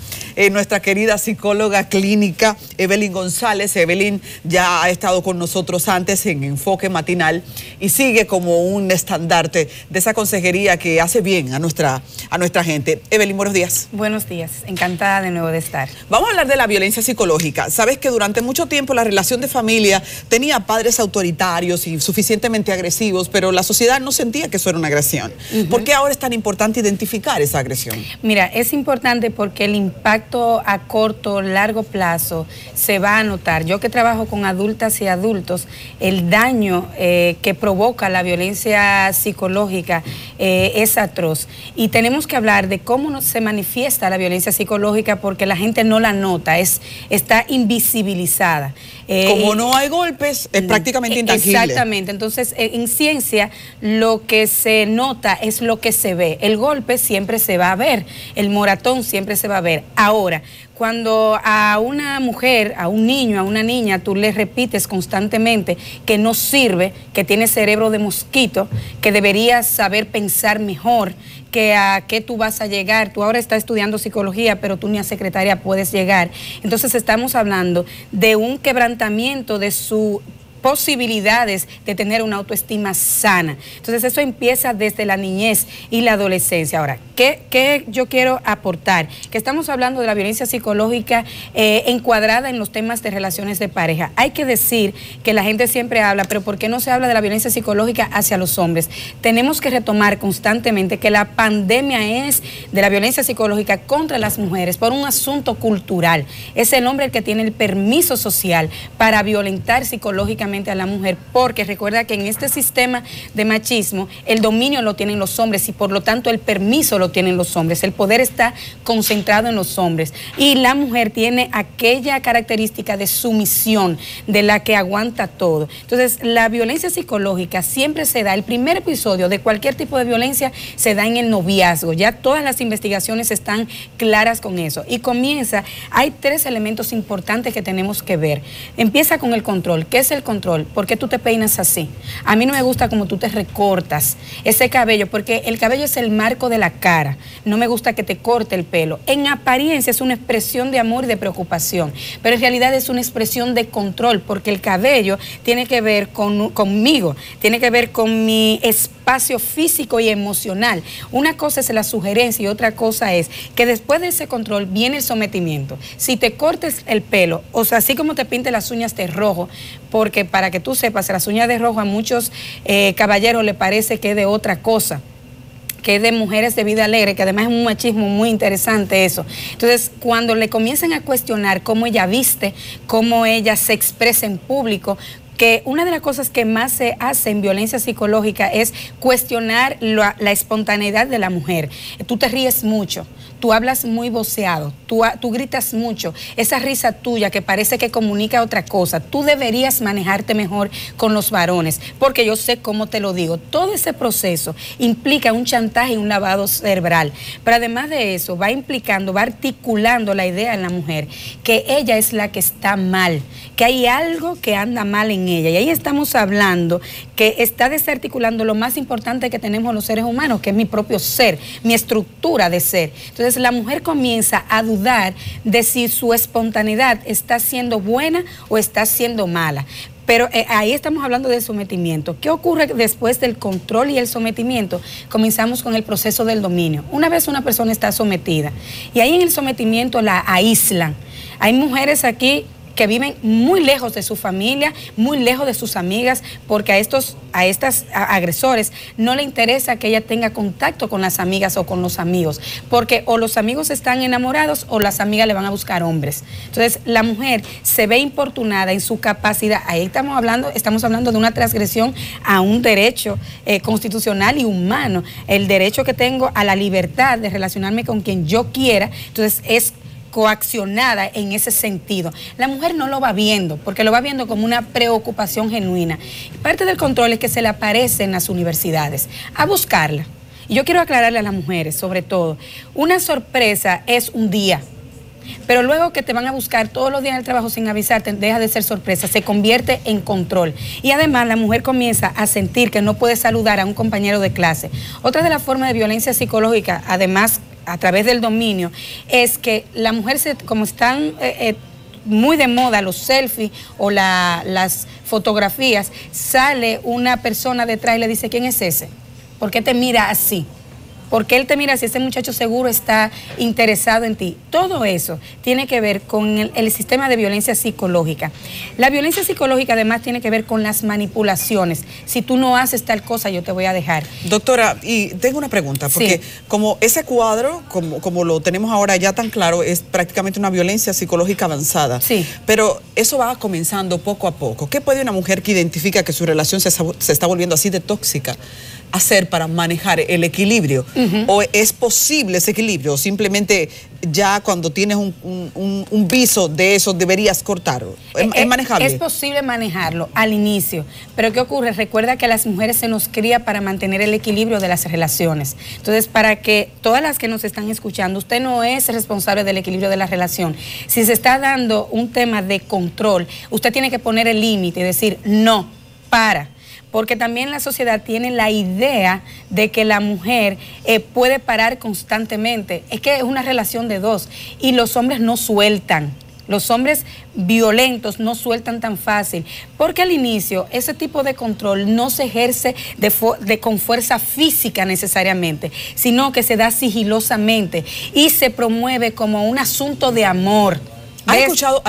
nuestra querida psicóloga clínica Evelyn González. Evelyn ya ha estado con nosotros antes en Enfoque Matinal y sigue como un estandarte de esa consejería que hace bien a nuestra gente. Evelyn, buenos días. Buenos días, encantada de nuevo de estar. Vamos a hablar de la violencia psicológica. Sabes que durante mucho tiempo la relación de familia tenía padres autoritarios y suficientemente agresivos, pero la sociedad no sentía que eso era una agresión. ¿Por qué ahora es tan importante identificar esa agresión? Mira, es importante porque el impacto a corto, largo plazo se va a notar. Yo que trabajo con adultas y adultos, el daño que provoca la violencia psicológica es atroz. Y tenemos que hablar de cómo se manifiesta la violencia psicológica porque la gente no la nota, está invisibilizada. Como no hay golpes, es prácticamente intangible. Exactamente. Entonces, en ciencia, lo que se nota es lo que se ve. El golpe siempre se va a ver, el moratón siempre se va a ver. Ahora, cuando a una mujer, a un niño, a una niña, tú le repites constantemente que no sirve, que tiene cerebro de mosquito, que deberías saber pensar mejor, que a qué tú vas a llegar. Tú ahora estás estudiando psicología, pero tú ni a secretaria puedes llegar. Entonces estamos hablando de un quebrantamiento de sus posibilidades de tener una autoestima sana. Entonces eso empieza desde la niñez y la adolescencia. Ahora, ¿qué yo quiero aportar? Que estamos hablando de la violencia psicológica encuadrada en los temas de relaciones de pareja. Hay que decir que la gente siempre habla, pero ¿por qué no se habla de la violencia psicológica hacia los hombres? Tenemos que retomar constantemente que la pandemia es de la violencia psicológica contra las mujeres por un asunto cultural. Es el hombre el que tiene el permiso social para violentar psicológicamente a la mujer, porque recuerda que en este sistema de machismo el dominio lo tienen los hombres y por lo tanto el permiso lo tienen los hombres, el poder está concentrado en los hombres y la mujer tiene aquella característica de sumisión de la que aguanta todo. Entonces la violencia psicológica siempre se da, el primer episodio de cualquier tipo de violencia se da en el noviazgo, ya todas las investigaciones están claras con eso y comienza, hay 3 elementos importantes que tenemos que ver. Empieza con el control. ¿Qué es el control? ¿Por qué tú te peinas así? A mí no me gusta como tú te recortas ese cabello, porque el cabello es el marco de la cara. No me gusta que te corte el pelo. En apariencia es una expresión de amor y de preocupación, pero en realidad es una expresión de control, porque el cabello tiene que ver conmigo, tiene que ver con mi espacio físico y emocional. Una cosa es la sugerencia y otra cosa es que después de ese control viene el sometimiento. Si te cortes el pelo, o sea, así como te pintes las uñas de rojo, porque para que tú sepas, las uñas de rojo a muchos caballeros le parece que es de otra cosa, que es de mujeres de vida alegre, que además es un machismo muy interesante eso. Entonces, cuando le comienzan a cuestionar cómo ella viste, cómo ella se expresa en público, que una de las cosas que más se hace en violencia psicológica es cuestionar la espontaneidad de la mujer. Tú te ríes mucho, tú hablas muy voceado, tú gritas mucho, esa risa tuya que parece que comunica otra cosa, tú deberías manejarte mejor con los varones, porque yo sé cómo te lo digo. Todo ese proceso implica un chantaje y un lavado cerebral, pero además de eso va implicando, va articulando la idea en la mujer que ella es la que está mal, que hay algo que anda mal en ella, y ahí estamos hablando que está desarticulando lo más importante que tenemos los seres humanos, que es mi propio ser, mi estructura de ser. Entonces la mujer comienza a dudar de si su espontaneidad está siendo buena o está siendo mala. Pero ahí estamos hablando del sometimiento. ¿Qué ocurre después del control y el sometimiento? Comenzamos con el proceso del dominio. Una vez una persona está sometida y ahí en el sometimiento la aíslan. Hay mujeres aquí que viven muy lejos de su familia, muy lejos de sus amigas, porque a estos agresores no le interesa que ella tenga contacto con las amigas o con los amigos, porque o los amigos están enamorados o las amigas le van a buscar hombres. Entonces la mujer se ve importunada en su capacidad. Ahí estamos hablando de una transgresión a un derecho constitucional y humano, el derecho que tengo a la libertad de relacionarme con quien yo quiera. Entonces es coaccionada en ese sentido. La mujer no lo va viendo, porque lo va viendo como una preocupación genuina. Parte del control es que se le aparece en las universidades a buscarla. Y yo quiero aclararle a las mujeres, sobre todo, una sorpresa es un día, pero luego que te van a buscar todos los días en el trabajo sin avisarte, deja de ser sorpresa, se convierte en control. Y además la mujer comienza a sentir que no puede saludar a un compañero de clase. Otra de las formas de violencia psicológica, además a través del dominio, es que la mujer, como están muy de moda los selfies o las fotografías, sale una persona detrás y le dice, ¿quién es ese? ¿Por qué te mira así? ¿Por qué él te mira así? Ese muchacho seguro está interesado en ti. Todo eso tiene que ver con el sistema de violencia psicológica. La violencia psicológica además tiene que ver con las manipulaciones. Si tú no haces tal cosa, yo te voy a dejar. Doctora, y tengo una pregunta, porque como ese cuadro, como lo tenemos ahora ya tan claro, es prácticamente una violencia psicológica avanzada. Sí. Pero eso va comenzando poco a poco. ¿Qué puede una mujer que identifica que su relación se está volviendo así de tóxica hacer para manejar el equilibrio? ¿O es posible ese equilibrio? ¿O simplemente ya cuando tienes un viso de eso deberías cortarlo? ¿Es manejable? Es posible manejarlo al inicio, pero ¿qué ocurre? Recuerda que a las mujeres se nos cría para mantener el equilibrio de las relaciones. Entonces, para que todas las que nos están escuchando, usted no es responsable del equilibrio de la relación. Si se está dando un tema de control, usted tiene que poner el límite y decir, no, para. Porque también la sociedad tiene la idea de que la mujer puede parar constantemente. Es que es una relación de dos y los hombres no sueltan. Los hombres violentos no sueltan tan fácil, porque al inicio ese tipo de control no se ejerce con fuerza física necesariamente, sino que se da sigilosamente y se promueve como un asunto de amor. ¿Has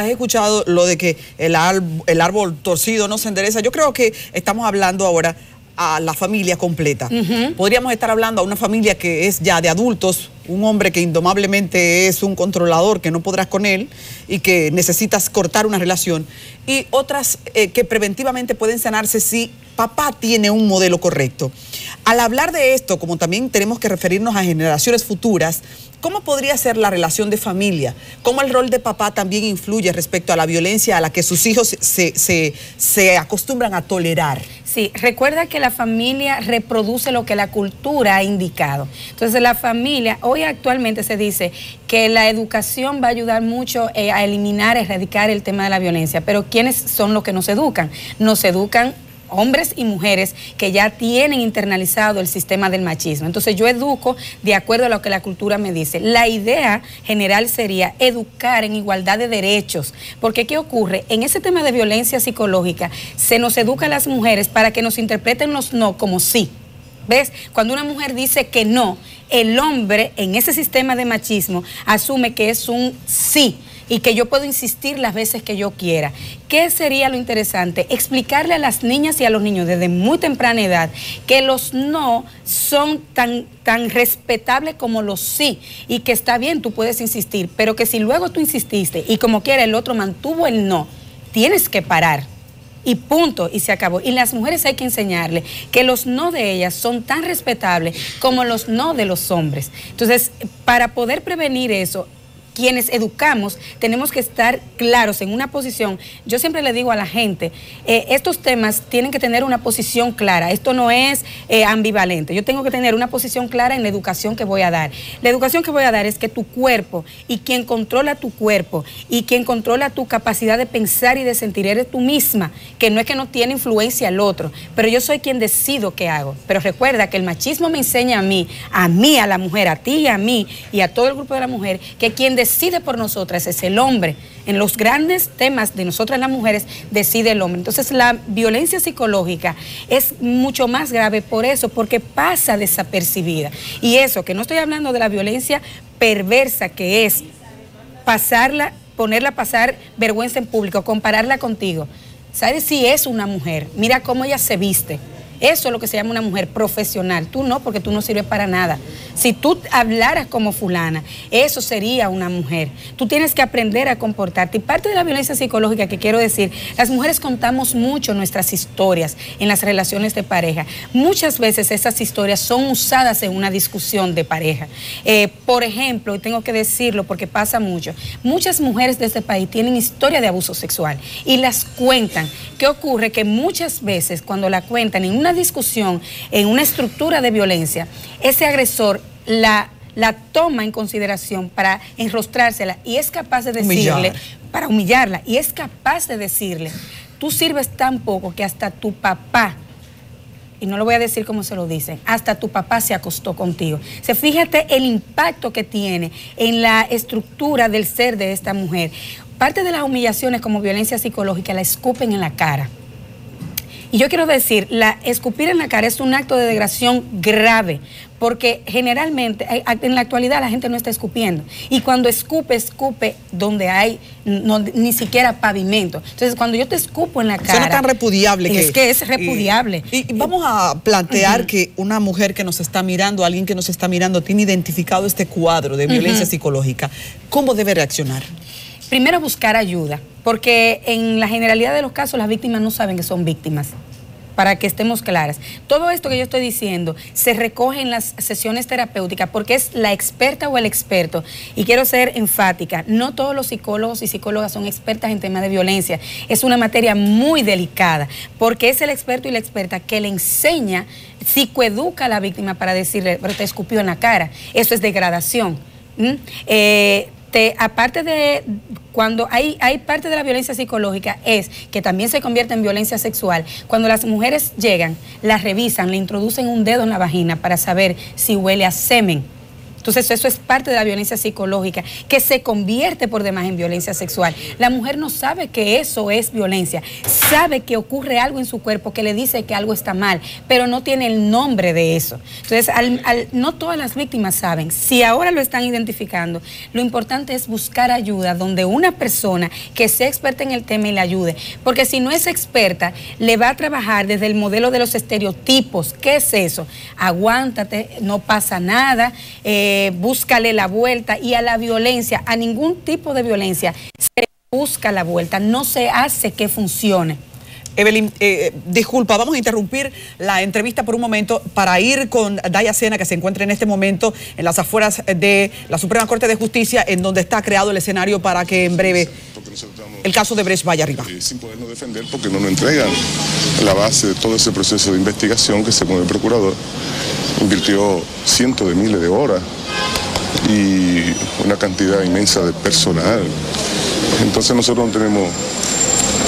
escuchado lo de que el árbol torcido no se endereza? Yo creo que estamos hablando ahora a la familia completa. Podríamos estar hablando a una familia que es ya de adultos, un hombre que indomablemente es un controlador, que no podrás con él y que necesitas cortar una relación, y otras que preventivamente pueden sanarse si papá tiene un modelo correcto. Al hablar de esto, como también tenemos que referirnos a generaciones futuras, ¿cómo podría ser la relación de familia? ¿Cómo el rol de papá también influye respecto a la violencia a la que sus hijos se acostumbran a tolerar? Sí, recuerda que la familia reproduce lo que la cultura ha indicado. Entonces la familia, hoy actualmente se dice que la educación va a ayudar mucho a eliminar, erradicar el tema de la violencia, pero ¿quiénes son los que nos educan? Nos educan hombres y mujeres que ya tienen internalizado el sistema del machismo. Entonces yo educo de acuerdo a lo que la cultura me dice. La idea general sería educar en igualdad de derechos, porque ¿qué ocurre? En ese tema de violencia psicológica se nos educa a las mujeres para que nos interpreten los no como sí. ¿Ves? Cuando una mujer dice que no, el hombre en ese sistema de machismo asume que es un sí y que yo puedo insistir las veces que yo quiera. ¿Qué sería lo interesante? Explicarle a las niñas y a los niños desde muy temprana edad que los no son tan respetables como los sí, y que está bien, tú puedes insistir, pero que si luego tú insististe y como quiera el otro mantuvo el no, tienes que parar. Y punto, y se acabó. Y las mujeres hay que enseñarle que los no de ellas son tan respetables como los no de los hombres. Entonces, para poder prevenir eso, quienes educamos tenemos que estar claros en una posición. Yo siempre le digo a la gente, estos temas tienen que tener una posición clara. Esto no es ambivalente. Yo tengo que tener una posición clara en la educación que voy a dar. La educación que voy a dar es que tu cuerpo, y quien controla tu cuerpo y quien controla tu capacidad de pensar y de sentir, eres tú misma, que no es que no tiene influencia el otro, pero yo soy quien decido qué hago. Pero recuerda que el machismo me enseña a mí, a la mujer, a ti y a mí y a todo el grupo de la mujer, que quien decide por nosotras es el hombre. En los grandes temas de nosotras las mujeres decide el hombre. Entonces la violencia psicológica es mucho más grave por eso, porque pasa desapercibida. Y eso, que no estoy hablando de la violencia perversa, que es ponerla a pasar vergüenza en público, compararla contigo. ¿Sabes si es una mujer? Mira cómo ella se viste. Eso es lo que se llama una mujer profesional. Tú no, porque tú no sirves para nada. Si tú hablaras como fulana, eso sería una mujer. Tú tienes que aprender a comportarte. Y parte de la violencia psicológica que quiero decir, las mujeres contamos mucho nuestras historias en las relaciones de pareja. Muchas veces esas historias son usadas en una discusión de pareja. Por ejemplo, y tengo que decirlo porque pasa mucho, muchas mujeres de este país tienen historia de abuso sexual y las cuentan. ¿Qué ocurre? Que muchas veces cuando la cuentan en una discusión, en una estructura de violencia, ese agresor la toma en consideración para enrostrársela y es capaz de decirle, para humillarla, y es capaz de decirle, tú sirves tan poco que hasta tu papá, y no lo voy a decir como se lo dicen, hasta tu papá se acostó contigo. Fíjate el impacto que tiene en la estructura del ser de esta mujer. Parte de las humillaciones como violencia psicológica la escupen en la cara. Y yo quiero decir, escupir en la cara es un acto de degradación grave, porque generalmente, en la actualidad, la gente no está escupiendo. Y cuando escupe donde hay ni siquiera pavimento. Entonces, cuando yo te escupo en la cara... Suena tan repudiable. Es que es repudiable. Y vamos a plantear que una mujer que nos está mirando, alguien que nos está mirando, tiene identificado este cuadro de violencia psicológica. ¿Cómo debe reaccionar? Primero, buscar ayuda, porque en la generalidad de los casos las víctimas no saben que son víctimas, para que estemos claras. Todo esto que yo estoy diciendo se recoge en las sesiones terapéuticas porque es la experta o el experto, y quiero ser enfática, no todos los psicólogos y psicólogas son expertas en temas de violencia, es una materia muy delicada, porque es el experto y la experta que le enseña, psicoeduca a la víctima para decirle, pero te escupió en la cara, eso es degradación. Aparte de cuando hay parte de la violencia psicológica es que también se convierte en violencia sexual. Cuando las mujeres llegan, las revisan, le introducen un dedo en la vagina para saber si huele a semen. Entonces eso es parte de la violencia psicológica que se convierte por demás en violencia sexual. La mujer no sabe que eso es violencia, sabe que ocurre algo en su cuerpo que le dice que algo está mal, pero no tiene el nombre de eso. Entonces no todas las víctimas saben. Si ahora lo están identificando, lo importante es buscar ayuda donde una persona que sea experta en el tema y le ayude, porque si no es experta, le va a trabajar desde el modelo de los estereotipos. ¿Qué es eso? Aguántate, no pasa nada, búscale la vuelta, y a la violencia, a ningún tipo de violencia se busca la vuelta, no se hace que funcione. Evelyn, disculpa, vamos a interrumpir la entrevista por un momento para ir con Daya Sena, que se encuentra en este momento en las afueras de la Suprema Corte de Justicia, en donde está creado el escenario para que en breve el caso de Brecht vaya arriba. Sin podernos defender porque no nos entregan la base de todo ese proceso de investigación que, según el procurador, invirtió cientos de miles de horas y una cantidad inmensa de personal. Entonces nosotros no tenemos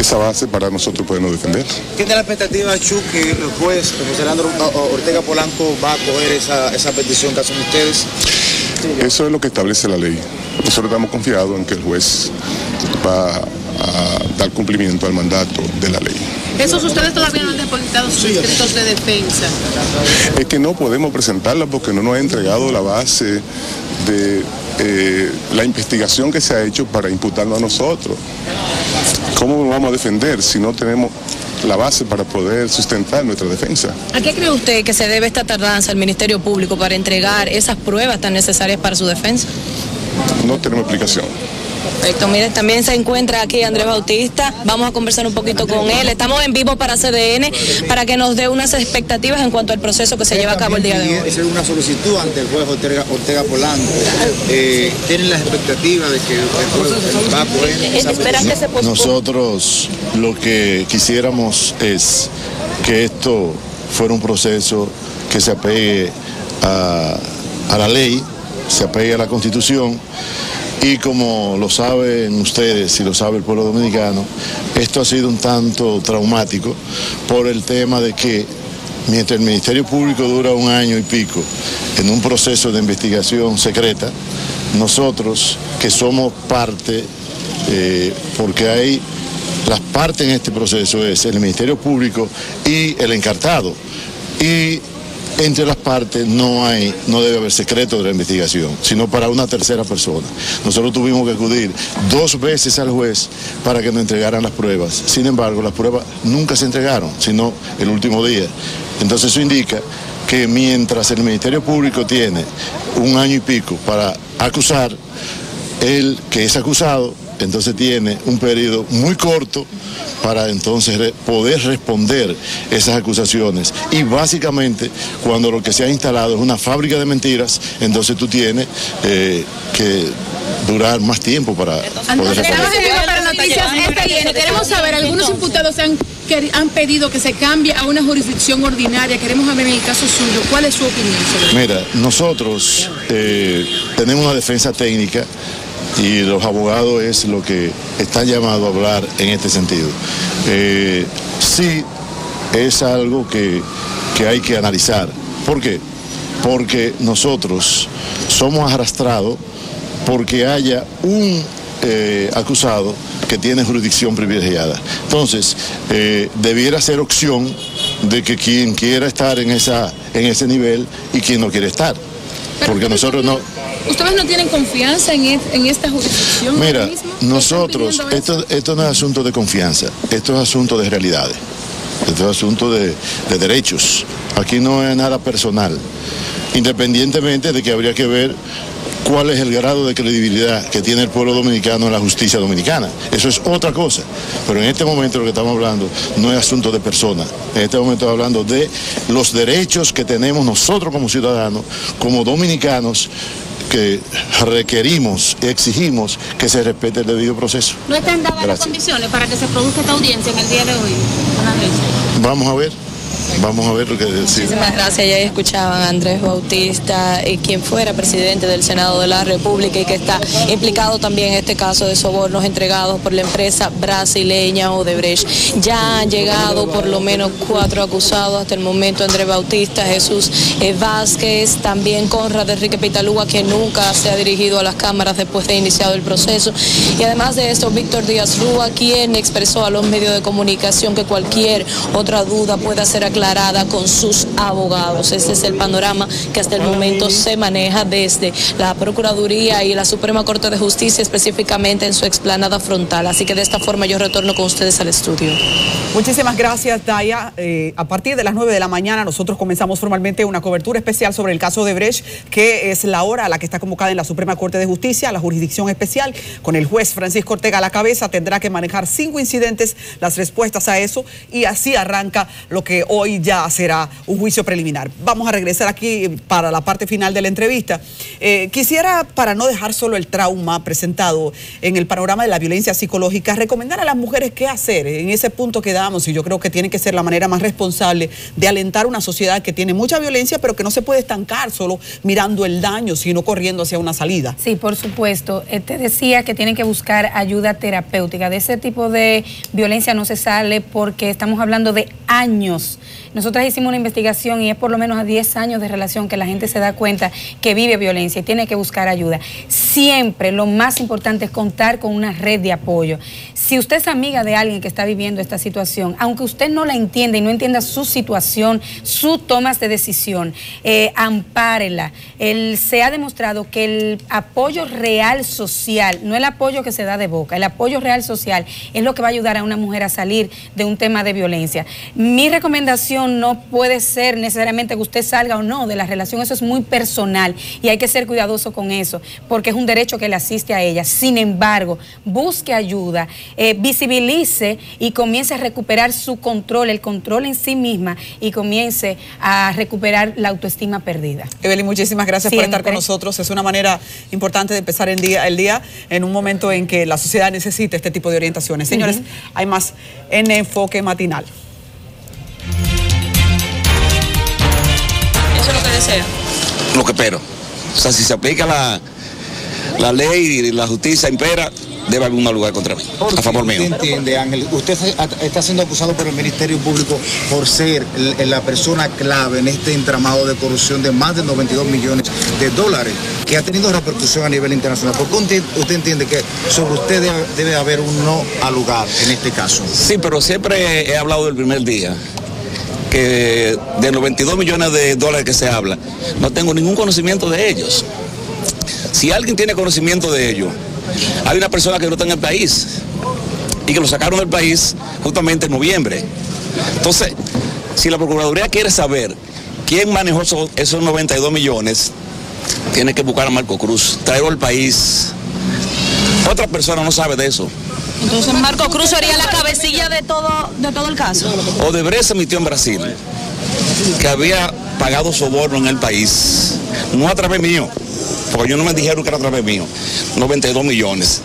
esa base para nosotros podernos defender. ¿Tiene la expectativa, Chu, que el juez José Leandro Ortega Polanco va a coger esa petición que hacen ustedes? Eso es lo que establece la ley. Nosotros estamos confiados en que el juez va a dar cumplimiento al mandato de la ley. ¿Esos ustedes todavía no han depositado sus escritos de defensa? Es que no podemos presentarla porque no nos ha entregado la base de la investigación que se ha hecho para imputarnos a nosotros. ¿Cómo nos vamos a defender si no tenemos la base para poder sustentar nuestra defensa? ¿A qué cree usted que se debe esta tardanza al Ministerio Público para entregar esas pruebas tan necesarias para su defensa? No tenemos explicación. Perfecto, mire, también se encuentra aquí Andrés Bautista, vamos a conversar un poquito con él, estamos en vivo para CDN, para que nos dé unas expectativas en cuanto al proceso que se lleva a cabo el día de hoy. Es una solicitud ante el juez Ortega Polanco, ¿tienen las expectativas de que el juez va a poder esa petición? Nosotros lo que quisiéramos es que esto fuera un proceso que se apegue a la ley, se apegue a la Constitución. Y como lo saben ustedes y lo sabe el pueblo dominicano, esto ha sido un tanto traumático por el tema de que mientras el Ministerio Público dura 1 año y pico en un proceso de investigación secreta, nosotros que somos parte, porque hay las partes en este proceso, es el Ministerio Público y el encartado. Y entre las partes no debe haber secreto de la investigación, sino para una tercera persona. Nosotros tuvimos que acudir 2 veces al juez para que nos entregaran las pruebas. Sin embargo, las pruebas nunca se entregaron, sino el último día. Entonces eso indica que mientras el Ministerio Público tiene 1 año y pico para acusar, el que es acusado entonces tiene un periodo muy corto para entonces poder responder esas acusaciones. Y básicamente, cuando lo que se ha instalado es una fábrica de mentiras, entonces tú tienes que durar más tiempo para poder responder. Queremos saber, algunos imputados han pedido que se cambie a una jurisdicción ordinaria. Queremos saber en el caso suyo, ¿cuál es su opinión sobre eso? Mira, nosotros tenemos una defensa técnica y los abogados es lo que están llamados a hablar en este sentido. Sí, es algo que hay que analizar. ¿Por qué? Porque nosotros somos arrastrados porque haya un acusado que tiene jurisdicción privilegiada. Entonces, debiera ser opción de que quien quiera estar en ese nivel y quien no quiere estar. Porque nosotros no... ¿Ustedes no tienen confianza en esta jurisdicción? Mira, nosotros, esto no es asunto de confianza, esto es asunto de realidades, esto es asunto de derechos. Aquí no es nada personal, independientemente de que habría que ver cuál es el grado de credibilidad que tiene el pueblo dominicano en la justicia dominicana. Eso es otra cosa. Pero en este momento lo que estamos hablando no es asunto de personas. En este momento estamos hablando de los derechos que tenemos nosotros como ciudadanos, como dominicanos, que requerimos, exigimos que se respete el debido proceso. ¿No están dadas las condiciones para que se produzca esta audiencia en el día de hoy? Vamos a ver lo que decimos. Muchísimas gracias. Ya escuchaban a Andrés Bautista, quien fuera presidente del Senado de la República y que está implicado también en este caso de sobornos entregados por la empresa brasileña Odebrecht. Ya han llegado por lo menos 4 acusados hasta el momento: Andrés Bautista, Jesús Vázquez, también Conrad Enrique Pitalúa, que nunca se ha dirigido a las cámaras después de iniciado el proceso. Y además de esto, Víctor Díaz Rúa, quien expresó a los medios de comunicación que cualquier otra duda pueda ser aclarada con sus abogados. Ese es el panorama que hasta el momento se maneja desde la Procuraduría y la Suprema Corte de Justicia, específicamente en su explanada frontal. Así que de esta forma yo retorno con ustedes al estudio. Muchísimas gracias, Daya. A partir de las 9 de la mañana nosotros comenzamos formalmente una cobertura especial sobre el caso de Odebrecht, que es la hora a la que está convocada en la Suprema Corte de Justicia, la jurisdicción especial, con el juez Francisco Ortega a la cabeza. Tendrá que manejar 5 incidentes, las respuestas a eso, y así arranca lo que hoy ya será un juicio preliminar. Vamos a regresar aquí para la parte final de la entrevista. Quisiera, para no dejar solo el trauma presentado en el panorama de la violencia psicológica, recomendar a las mujeres qué hacer en ese punto que damos, y yo creo que tiene que ser la manera más responsable de alentar una sociedad que tiene mucha violencia, pero que no se puede estancar solo mirando el daño, sino corriendo hacia una salida. Sí, por supuesto. Te decía que tienen que buscar ayuda terapéutica. De ese tipo de violencia no se sale porque estamos hablando de años. Nosotras hicimos una investigación y es por lo menos a 10 años de relación que la gente se da cuenta que vive violencia y tiene que buscar ayuda. Siempre lo más importante es contar con una red de apoyo. Si usted es amiga de alguien que está viviendo esta situación, aunque usted no la entienda y no entienda su situación, sus tomas de decisión, ampárela. Se ha demostrado que el apoyo real social, no el apoyo que se da de boca, el apoyo real social es lo que va a ayudar a una mujer a salir de un tema de violencia. Mi recomendación no puede ser necesariamente que usted salga o no de la relación, eso es muy personal y hay que ser cuidadoso con eso, porque es un derecho que le asiste a ella. Sin embargo, busque ayuda, visibilice y comience a recuperar su control, el control en sí misma, y comience a recuperar la autoestima perdida. Evelyn, muchísimas gracias por estar con nosotros. Es una manera importante de empezar el día en un momento en que la sociedad necesita este tipo de orientaciones. Señores, hay más en Enfoque Matinal. ¿Eso es lo que desea? Lo que espero. O sea, si se aplica la ley y la justicia impera, debe haber un lugar contra mí, a favor mío. ¿Usted entiende, Ángel? Usted está siendo acusado por el Ministerio Público por ser la persona clave en este entramado de corrupción de más de 92 millones de dólares, que ha tenido repercusión a nivel internacional. ¿Por qué usted entiende que sobre usted debe haber un no al lugar en este caso? Sí, pero siempre he hablado del primer día, que de los 22 millones de dólares que se habla, no tengo ningún conocimiento de ellos. Si alguien tiene conocimiento de ellos, hay una persona que no está en el país y que lo sacaron del país justamente en noviembre. Entonces, si la Procuraduría quiere saber quién manejó esos 92 millones, tiene que buscar a Marco Cruz, traerlo al país. Otra persona no sabe de eso. Entonces Marco Cruz sería la cabecilla de todo el caso. Odebrecht se emitió en Brasil que había pagado soborno en el país, no a través mío, porque ellos no me dijeron que era a través mío, 92 millones.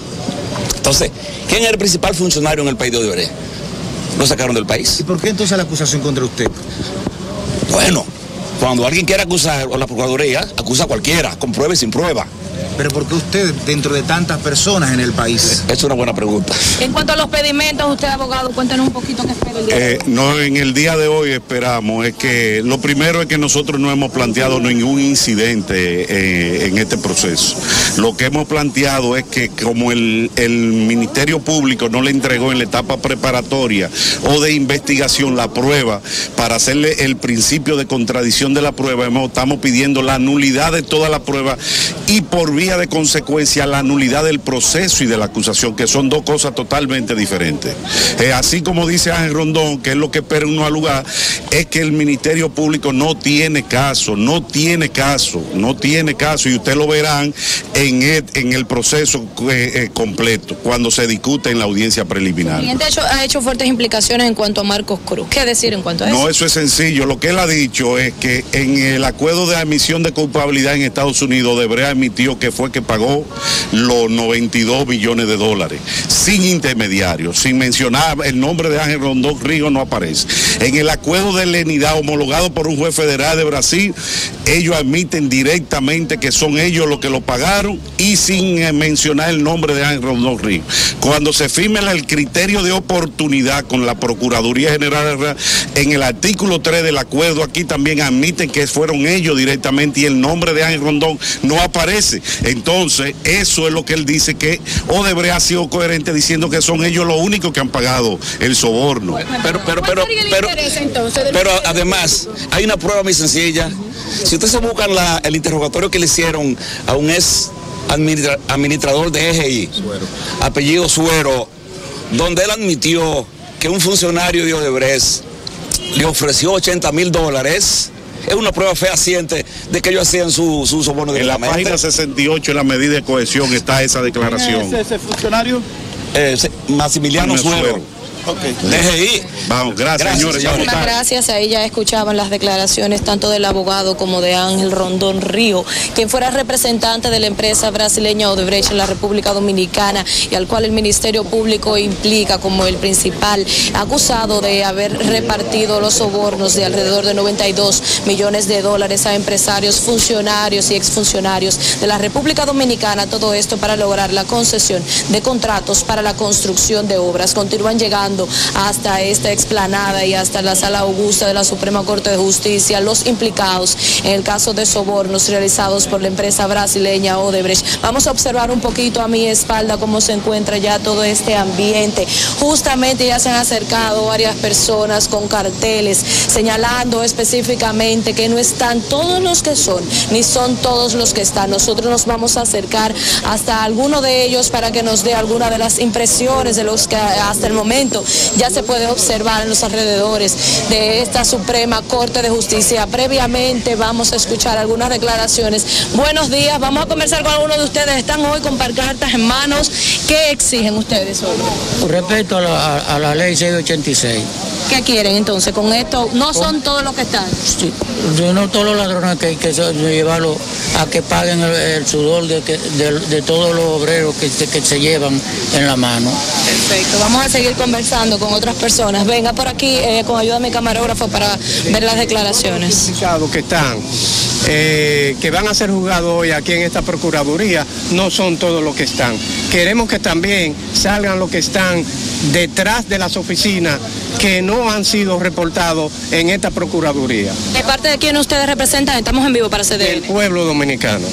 Entonces, ¿quién es el principal funcionario en el país de Odebrecht? Lo sacaron del país. ¿Y por qué entonces la acusación contra usted? Bueno, cuando alguien quiere acusar, o la Procuraduría, acusa a cualquiera, con prueba y sin prueba. ¿Pero por qué usted dentro de tantas personas en el país? Es una buena pregunta. En cuanto a los pedimentos, usted, abogado, cuéntenos un poquito qué espera el día de hoy. No, en el día de hoy esperamos, es que lo primero es que nosotros no hemos planteado ningún incidente en este proceso. Lo que hemos planteado es que como el Ministerio Público no le entregó en la etapa preparatoria o de investigación la prueba para hacerle el principio de contradicción de la prueba, estamos pidiendo la nulidad de toda la prueba y por vía de consecuencia la nulidad del proceso y de la acusación, que son dos cosas totalmente diferentes. Así como dice Ángel Rondón, que es lo que espera uno al lugar, es que el Ministerio Público no tiene caso, y ustedes lo verán en el proceso completo, cuando se discute en la audiencia preliminar. El presidente ha hecho fuertes implicaciones en cuanto a Marcos Cruz. ¿Qué decir en cuanto a eso? No, eso es sencillo. Lo que él ha dicho es que en el acuerdo de admisión de culpabilidad en Estados Unidos, Odebrecht admitió que fue que pagó los 92 millones de dólares, sin intermediarios, sin mencionar el nombre de Ángel Rondón Ríos, no aparece. En el acuerdo de lenidad homologado por un juez federal de Brasil, ellos admiten directamente que son ellos los que lo pagaron y sin mencionar el nombre de Ángel Rondón Ríos. Cuando se firme el criterio de oportunidad con la Procuraduría General, en el artículo 3 del acuerdo, aquí también admiten que fueron ellos directamente y el nombre de Ángel Rondón no aparece. Entonces, eso es lo que él dice, que Odebrecht ha sido coherente diciendo que son ellos los únicos que han pagado el soborno. Pero además, hay una prueba muy sencilla. Si ustedes se buscan el interrogatorio que le hicieron a un ex administrador de EGI, apellido Suero, donde él admitió que un funcionario de Odebrecht le ofreció $80,000, es una prueba fehaciente de que ellos hacían su soborno de la página 68 en la medida de cohesión está esa declaración. ¿Quién es ese funcionario? Maximiliano Suero. Okay. DGI. Vamos, gracias, señores. Muchísimas gracias. Ahí ya escuchaban las declaraciones tanto del abogado como de Ángel Rondón Ríos, quien fuera representante de la empresa brasileña Odebrecht en la República Dominicana y al cual el Ministerio Público implica como el principal acusado de haber repartido los sobornos de alrededor de 92 millones de dólares a empresarios, funcionarios y exfuncionarios de la República Dominicana. Todo esto para lograr la concesión de contratos para la construcción de obras. Continúan llegando hasta esta explanada y hasta la Sala Augusta de la Suprema Corte de Justicia los implicados en el caso de sobornos realizados por la empresa brasileña Odebrecht. Vamos a observar un poquito a mi espalda cómo se encuentra ya todo este ambiente. Justamente ya se han acercado varias personas con carteles señalando específicamente que no están todos los que son, ni son todos los que están. Nosotros nos vamos a acercar hasta alguno de ellos para que nos dé alguna de las impresiones de los que hasta el momento ya se puede observar en los alrededores de esta Suprema Corte de Justicia. Previamente vamos a escuchar algunas declaraciones. Buenos días, vamos a conversar con algunos de ustedes. Están hoy con pancartas en manos. ¿Qué exigen ustedes hoy? Con respecto a la ley 686. ¿Qué quieren entonces con esto? ¿No son todos los que están? Sí, no todos los ladrones que hay que llevarlo a que paguen el sudor de todos los obreros que se llevan en la mano. Perfecto, vamos a seguir conversando con otras personas. Venga por aquí con ayuda de mi camarógrafo para ver las declaraciones. Que están, que van a ser juzgados hoy aquí en esta Procuraduría, no son todos los que están. queremos que también salgan los que están detrás de las oficinas que no han sido reportados en esta Procuraduría. ¿De parte de quién ustedes representan? Estamos en vivo para CDN. El pueblo dominicano.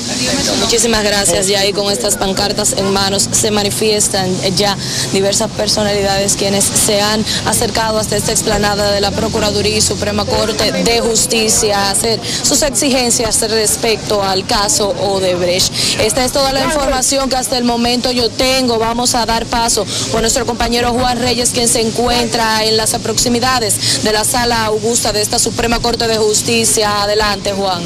Muchísimas gracias. Ya ahí con estas pancartas en manos se manifiestan ya diversas personalidades quienes se han acercado hasta esta explanada de la Procuraduría y Suprema Corte de Justicia a hacer sus exigencias respecto al caso Odebrecht. Esta es toda la información que hasta el momento yo tengo. Vamos a dar paso con nuestro compañero Juan Reyes, quien se encuentra en las proximidades de la Sala Augusta de esta Suprema Corte de Justicia. Adelante, Juan.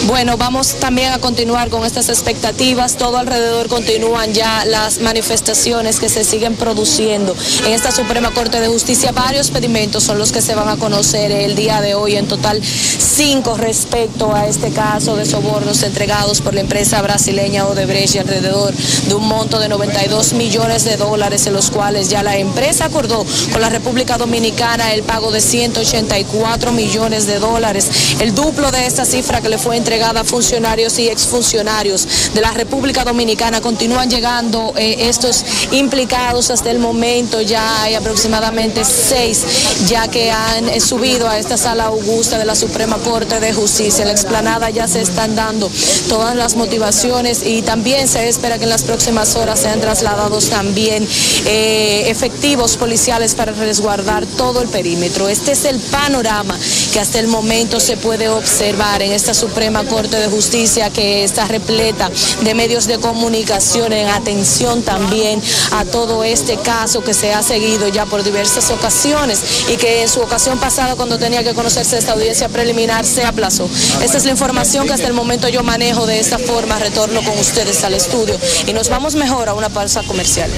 Bueno, vamos también a continuar con estas expectativas. Todo alrededor continúan ya las manifestaciones que se siguen produciendo en esta Suprema Corte de Justicia. Varios pedimentos son los que se van a conocer el día de hoy, en total 5 respecto a este caso de sobornos entregados por la empresa brasileña Odebrecht, alrededor de un monto de 92 millones de dólares, en los cuales ya la empresa acordó con la República Dominicana el pago de 184 millones de dólares, el duplo de esta cifra que le fue entregada a funcionarios y exfuncionarios de la República Dominicana. Continúan llegando estos implicados hasta el momento. Ya hay aproximadamente 6 ya que han subido a esta Sala Augusta de la Suprema Corte de Justicia. En la explanada ya se están dando todas las motivaciones y también se espera que en las próximas horas sean trasladados también efectivos policiales para resguardar todo el perímetro. Este es el panorama que hasta el momento se puede observar en esta Suprema Corte de Justicia, que está repleta de medios de comunicación, en atención también a todo este caso que se ha seguido ya por diversas ocasiones y que en su ocasión pasada, cuando tenía que conocerse esta audiencia preliminar, se aplazó. Esta es la información que hasta el momento yo manejo. De esta forma retorno con ustedes al estudio y nos vamos mejor a una pausa comercial.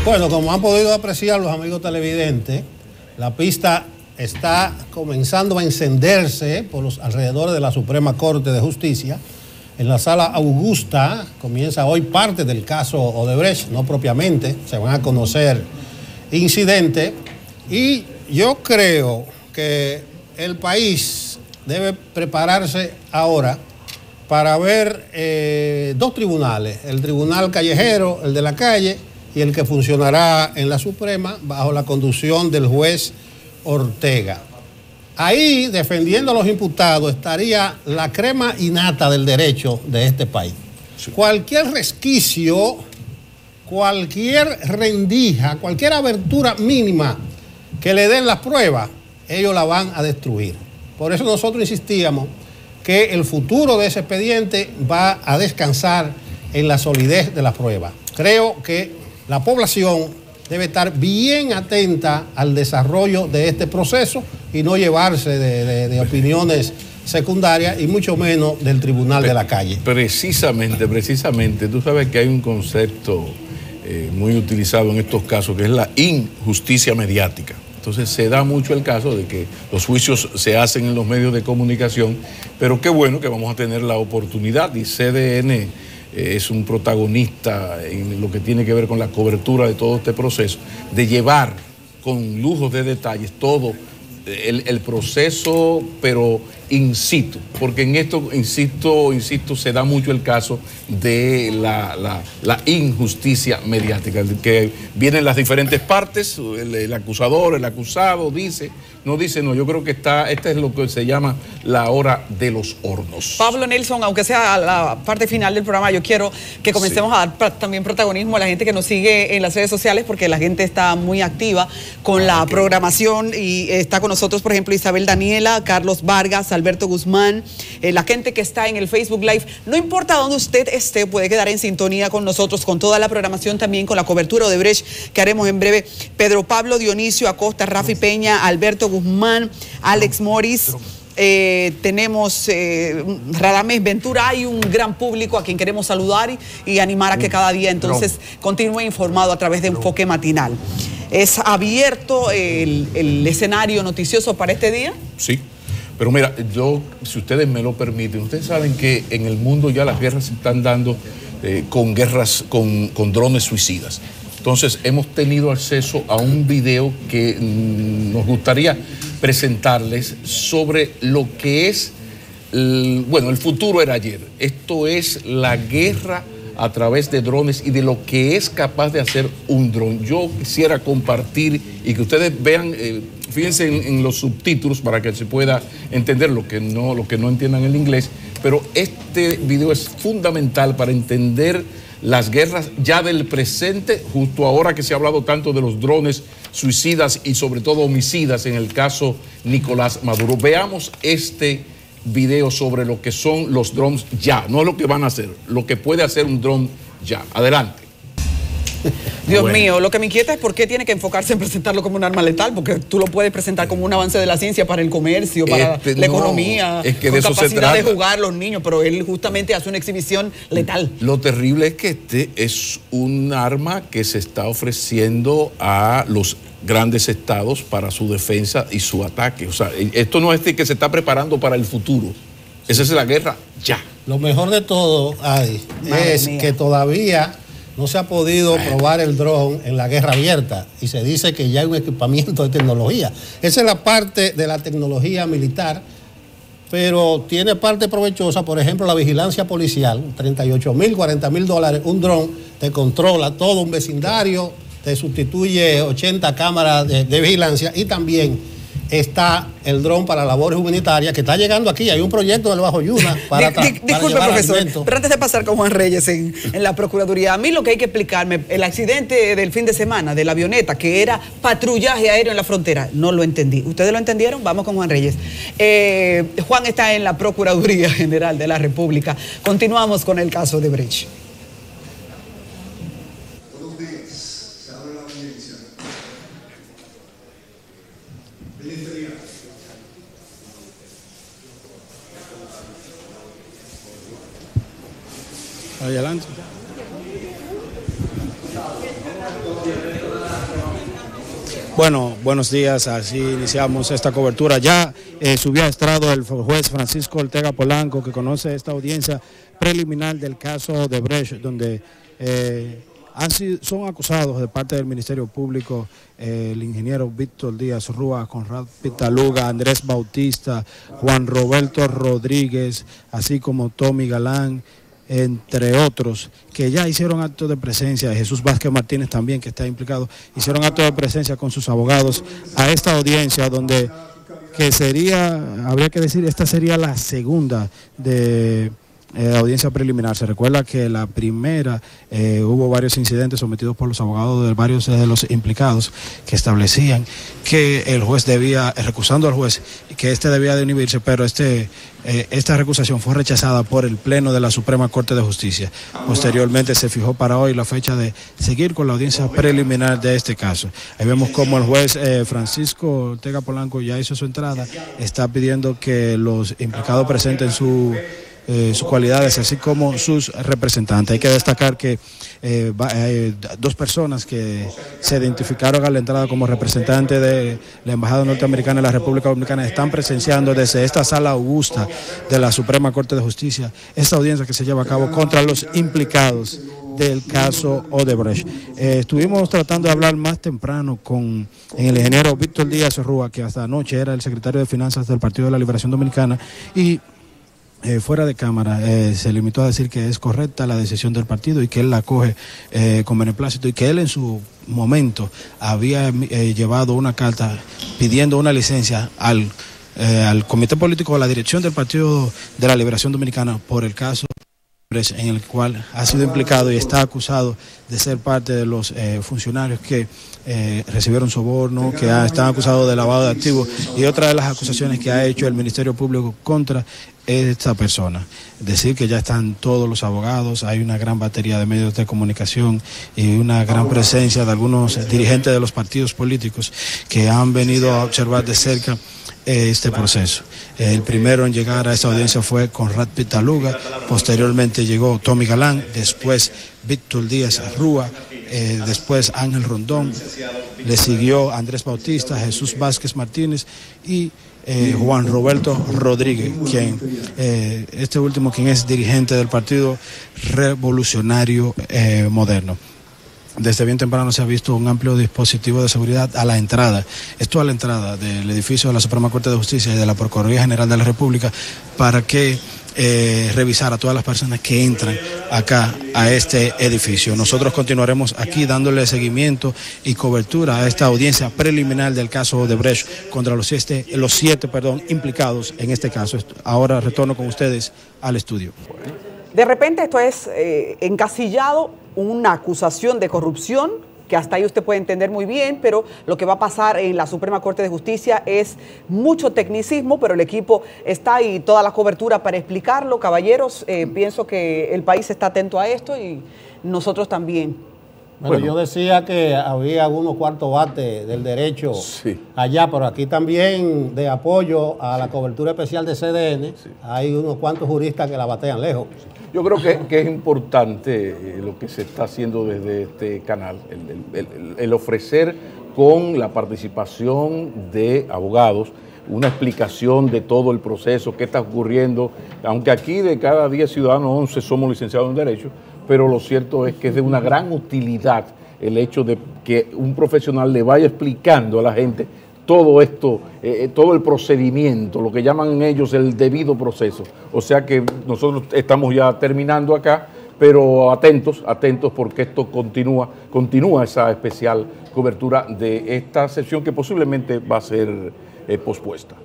Bueno, como han podido apreciar los amigos televidentes, la pista está comenzando a encenderse por los alrededores de la Suprema Corte de Justicia. En la Sala Augusta comienza hoy parte del caso Odebrecht, no propiamente, se van a conocer incidentes. Y yo creo que el país debe prepararse ahora para ver 2 tribunales, el tribunal callejero, el de la calle, y el que funcionará en la Suprema bajo la conducción del juez Ortega. Ahí, defendiendo a los imputados, estaría la crema innata del derecho de este país. Sí. Cualquier resquicio, cualquier rendija, cualquier abertura mínima que le den las pruebas, ellos la van a destruir. Por eso nosotros insistíamos que el futuro de ese expediente va a descansar en la solidez de las pruebas. Creo que la población debe estar bien atenta al desarrollo de este proceso y no llevarse de opiniones secundarias y mucho menos del tribunal de la calle. Precisamente, tú sabes que hay un concepto muy utilizado en estos casos que es la injusticia mediática. Entonces se da mucho el caso de que los juicios se hacen en los medios de comunicación, pero qué bueno que vamos a tener la oportunidad, y CDN es un protagonista en lo que tiene que ver con la cobertura de todo este proceso, de llevar con lujos de detalles todo el proceso, pero in situ, porque en esto, insisto, se da mucho el caso de la injusticia mediática, que vienen las diferentes partes, el acusador, el acusado, dice, no, yo creo que esta es lo que se llama la hora de los hornos. Pablo Nelson, aunque sea la parte final del programa, yo quiero que comencemos a dar también protagonismo a la gente que nos sigue en las redes sociales, porque la gente está muy activa con la programación y está con nosotros, por ejemplo, Isabel Daniela, Carlos Vargas, Alberto Guzmán, la gente que está en el Facebook Live. No importa dónde usted esté, puede quedar en sintonía con nosotros, con toda la programación, también con la cobertura de Odebrecht que haremos en breve. Pedro Pablo, Dionisio Acosta, Rafi Peña, Alberto Guzmán, Alex Morris. Tenemos Radamés Ventura. Hay un gran público a quien queremos saludar y animar a que cada día entonces continúe informado a través de Enfoque Matinal. ¿Es abierto el escenario noticioso para este día? Sí. Pero mira, si ustedes me lo permiten, ustedes saben que en el mundo ya las guerras se están dando con drones suicidas. Entonces hemos tenido acceso a un video que nos gustaría presentarles sobre lo que es, el futuro era ayer. Esto es la guerra a través de drones y de lo que es capaz de hacer un dron. Yo quisiera compartir y que ustedes vean, fíjense en los subtítulos para que se pueda entender lo que no entiendan el inglés, pero este video es fundamental para entender las guerras ya del presente, justo ahora que se ha hablado tanto de los drones suicidas y sobre todo homicidas en el caso Nicolás Maduro. Veamos este video sobre lo que son los drones ya, no lo que van a hacer, lo que puede hacer un dron ya. Adelante. Dios mío, lo que me inquieta es por qué tiene que enfocarse en presentarlo como un arma letal, porque tú lo puedes presentar como un avance de la ciencia para el comercio, para la economía, es que con de capacidad de jugar los niños, pero él justamente hace una exhibición letal. Lo terrible es que este es un arma que se está ofreciendo a los grandes estados para su defensa y su ataque. O sea, esto no es que se está preparando para el futuro. Esa es la guerra ya. Lo mejor de todo, Adi, es que todavía no se ha podido probar el dron en la guerra abierta y se dice que ya hay un equipamiento de tecnología. Esa es la parte de la tecnología militar, pero tiene parte provechosa, por ejemplo, la vigilancia policial, 38.000, 40.000 dólares, un dron te controla todo un vecindario, te sustituye 80 cámaras de vigilancia y también está el dron para labores humanitarias que está llegando aquí. Hay un proyecto del Bajo Yuna para disculpe, profesor, pero antes de pasar con Juan Reyes en la Procuraduría, a mí lo que hay que explicarme, el accidente del fin de semana de la avioneta, que era patrullaje aéreo en la frontera, no lo entendí. ¿Ustedes lo entendieron? Vamos con Juan Reyes. Juan está en la Procuraduría General de la República. Continuamos con el caso de Brecht. Adelante. Bueno, buenos días, así iniciamos esta cobertura. Ya subió a estrado el juez Francisco Ortega Polanco, que conoce esta audiencia preliminar del caso de Brecht, donde son acusados de parte del Ministerio Público el ingeniero Víctor Díaz Rúa, Conrad Pitaluga, Andrés Bautista, Juan Roberto Rodríguez, así como Tommy Galán, entre otros, que ya hicieron acto de presencia. Jesús Vázquez Martínez también, que está implicado, hicieron acto de presencia con sus abogados a esta audiencia, donde habría que decir, esta sería la segunda de audiencia preliminar. Se recuerda que la primera hubo varios incidentes sometidos por los abogados de varios de los implicados que establecían que el juez debía, recusando al juez, que debía de inhibirse, pero esta recusación fue rechazada por el Pleno de la Suprema Corte de Justicia. Posteriormente se fijó para hoy la fecha de seguir con la audiencia preliminar de este caso. Ahí vemos cómo el juez Francisco Ortega Polanco ya hizo su entrada, está pidiendo que los implicados presenten sus cualidades, así como sus representantes. Hay que destacar que hay dos personas que se identificaron a la entrada como representantes de la Embajada Norteamericana en la República Dominicana, están presenciando desde esta sala augusta de la Suprema Corte de Justicia esta audiencia que se lleva a cabo contra los implicados del caso Odebrecht. Estuvimos tratando de hablar más temprano con el ingeniero Víctor Díaz Rúa, que hasta anoche era el secretario de Finanzas del Partido de la Liberación Dominicana, y fuera de cámara se limitó a decir que es correcta la decisión del partido y que él la acoge con beneplácito, y que él en su momento había llevado una carta pidiendo una licencia al Comité Político de la dirección del Partido de la Liberación Dominicana por el caso en el cual ha sido implicado y está acusado de ser parte de los funcionarios que recibieron soborno, que están acusados de lavado de activos, y otra de las acusaciones que ha hecho el Ministerio Público contra esta persona. Decir que ya están todos los abogados, hay una gran batería de medios de comunicación y una gran presencia de algunos dirigentes de los partidos políticos que han venido a observar de cerca este proceso. El primero en llegar a esta audiencia fue Conrad Pitaluga, posteriormente llegó Tommy Galán, después Víctor Díaz Rúa, después Ángel Rondón, le siguió Andrés Bautista, Jesús Vázquez Martínez y Juan Roberto Rodríguez, quien es dirigente del Partido Revolucionario Moderno. Desde bien temprano se ha visto un amplio dispositivo de seguridad a la entrada, esto a la entrada del edificio de la Suprema Corte de Justicia y de la Procuraduría General de la República, para que revisar a todas las personas que entran acá a este edificio. Nosotros continuaremos aquí dándole seguimiento y cobertura a esta audiencia preliminar del caso Odebrecht contra los siete implicados en este caso. Ahora retorno con ustedes al estudio. De repente esto es encasillado, una acusación de corrupción, que hasta ahí usted puede entender muy bien, pero lo que va a pasar en la Suprema Corte de Justicia es mucho tecnicismo, pero el equipo está ahí, toda la cobertura para explicarlo. Caballeros, pienso que el país está atento a esto y nosotros también. Bueno, yo decía que había unos cuartos bates del derecho allá, pero aquí también de apoyo a la cobertura especial de CDN, hay unos cuantos juristas que la batean lejos. Yo creo que es importante lo que se está haciendo desde este canal, el ofrecer con la participación de abogados una explicación de todo el proceso, qué está ocurriendo, aunque aquí de cada 10 ciudadanos 11 somos licenciados en Derecho, pero lo cierto es que es de una gran utilidad el hecho de que un profesional le vaya explicando a la gente todo esto, todo el procedimiento, lo que llaman ellos el debido proceso. O sea que nosotros estamos ya terminando acá, pero atentos porque esto continúa esa especial cobertura de esta sesión que posiblemente va a ser pospuesta.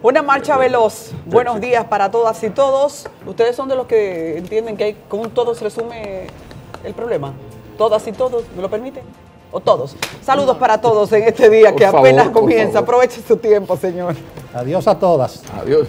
Una marcha veloz. Buenos días para todas y todos. ¿Ustedes son de los que entienden que hay, con un todo se resume el problema? ¿Todas y todos? ¿Me lo permiten? ¿O todos? Saludos para todos en este día que apenas comienza. Aproveche su tiempo, señor. Adiós a todas. Adiós.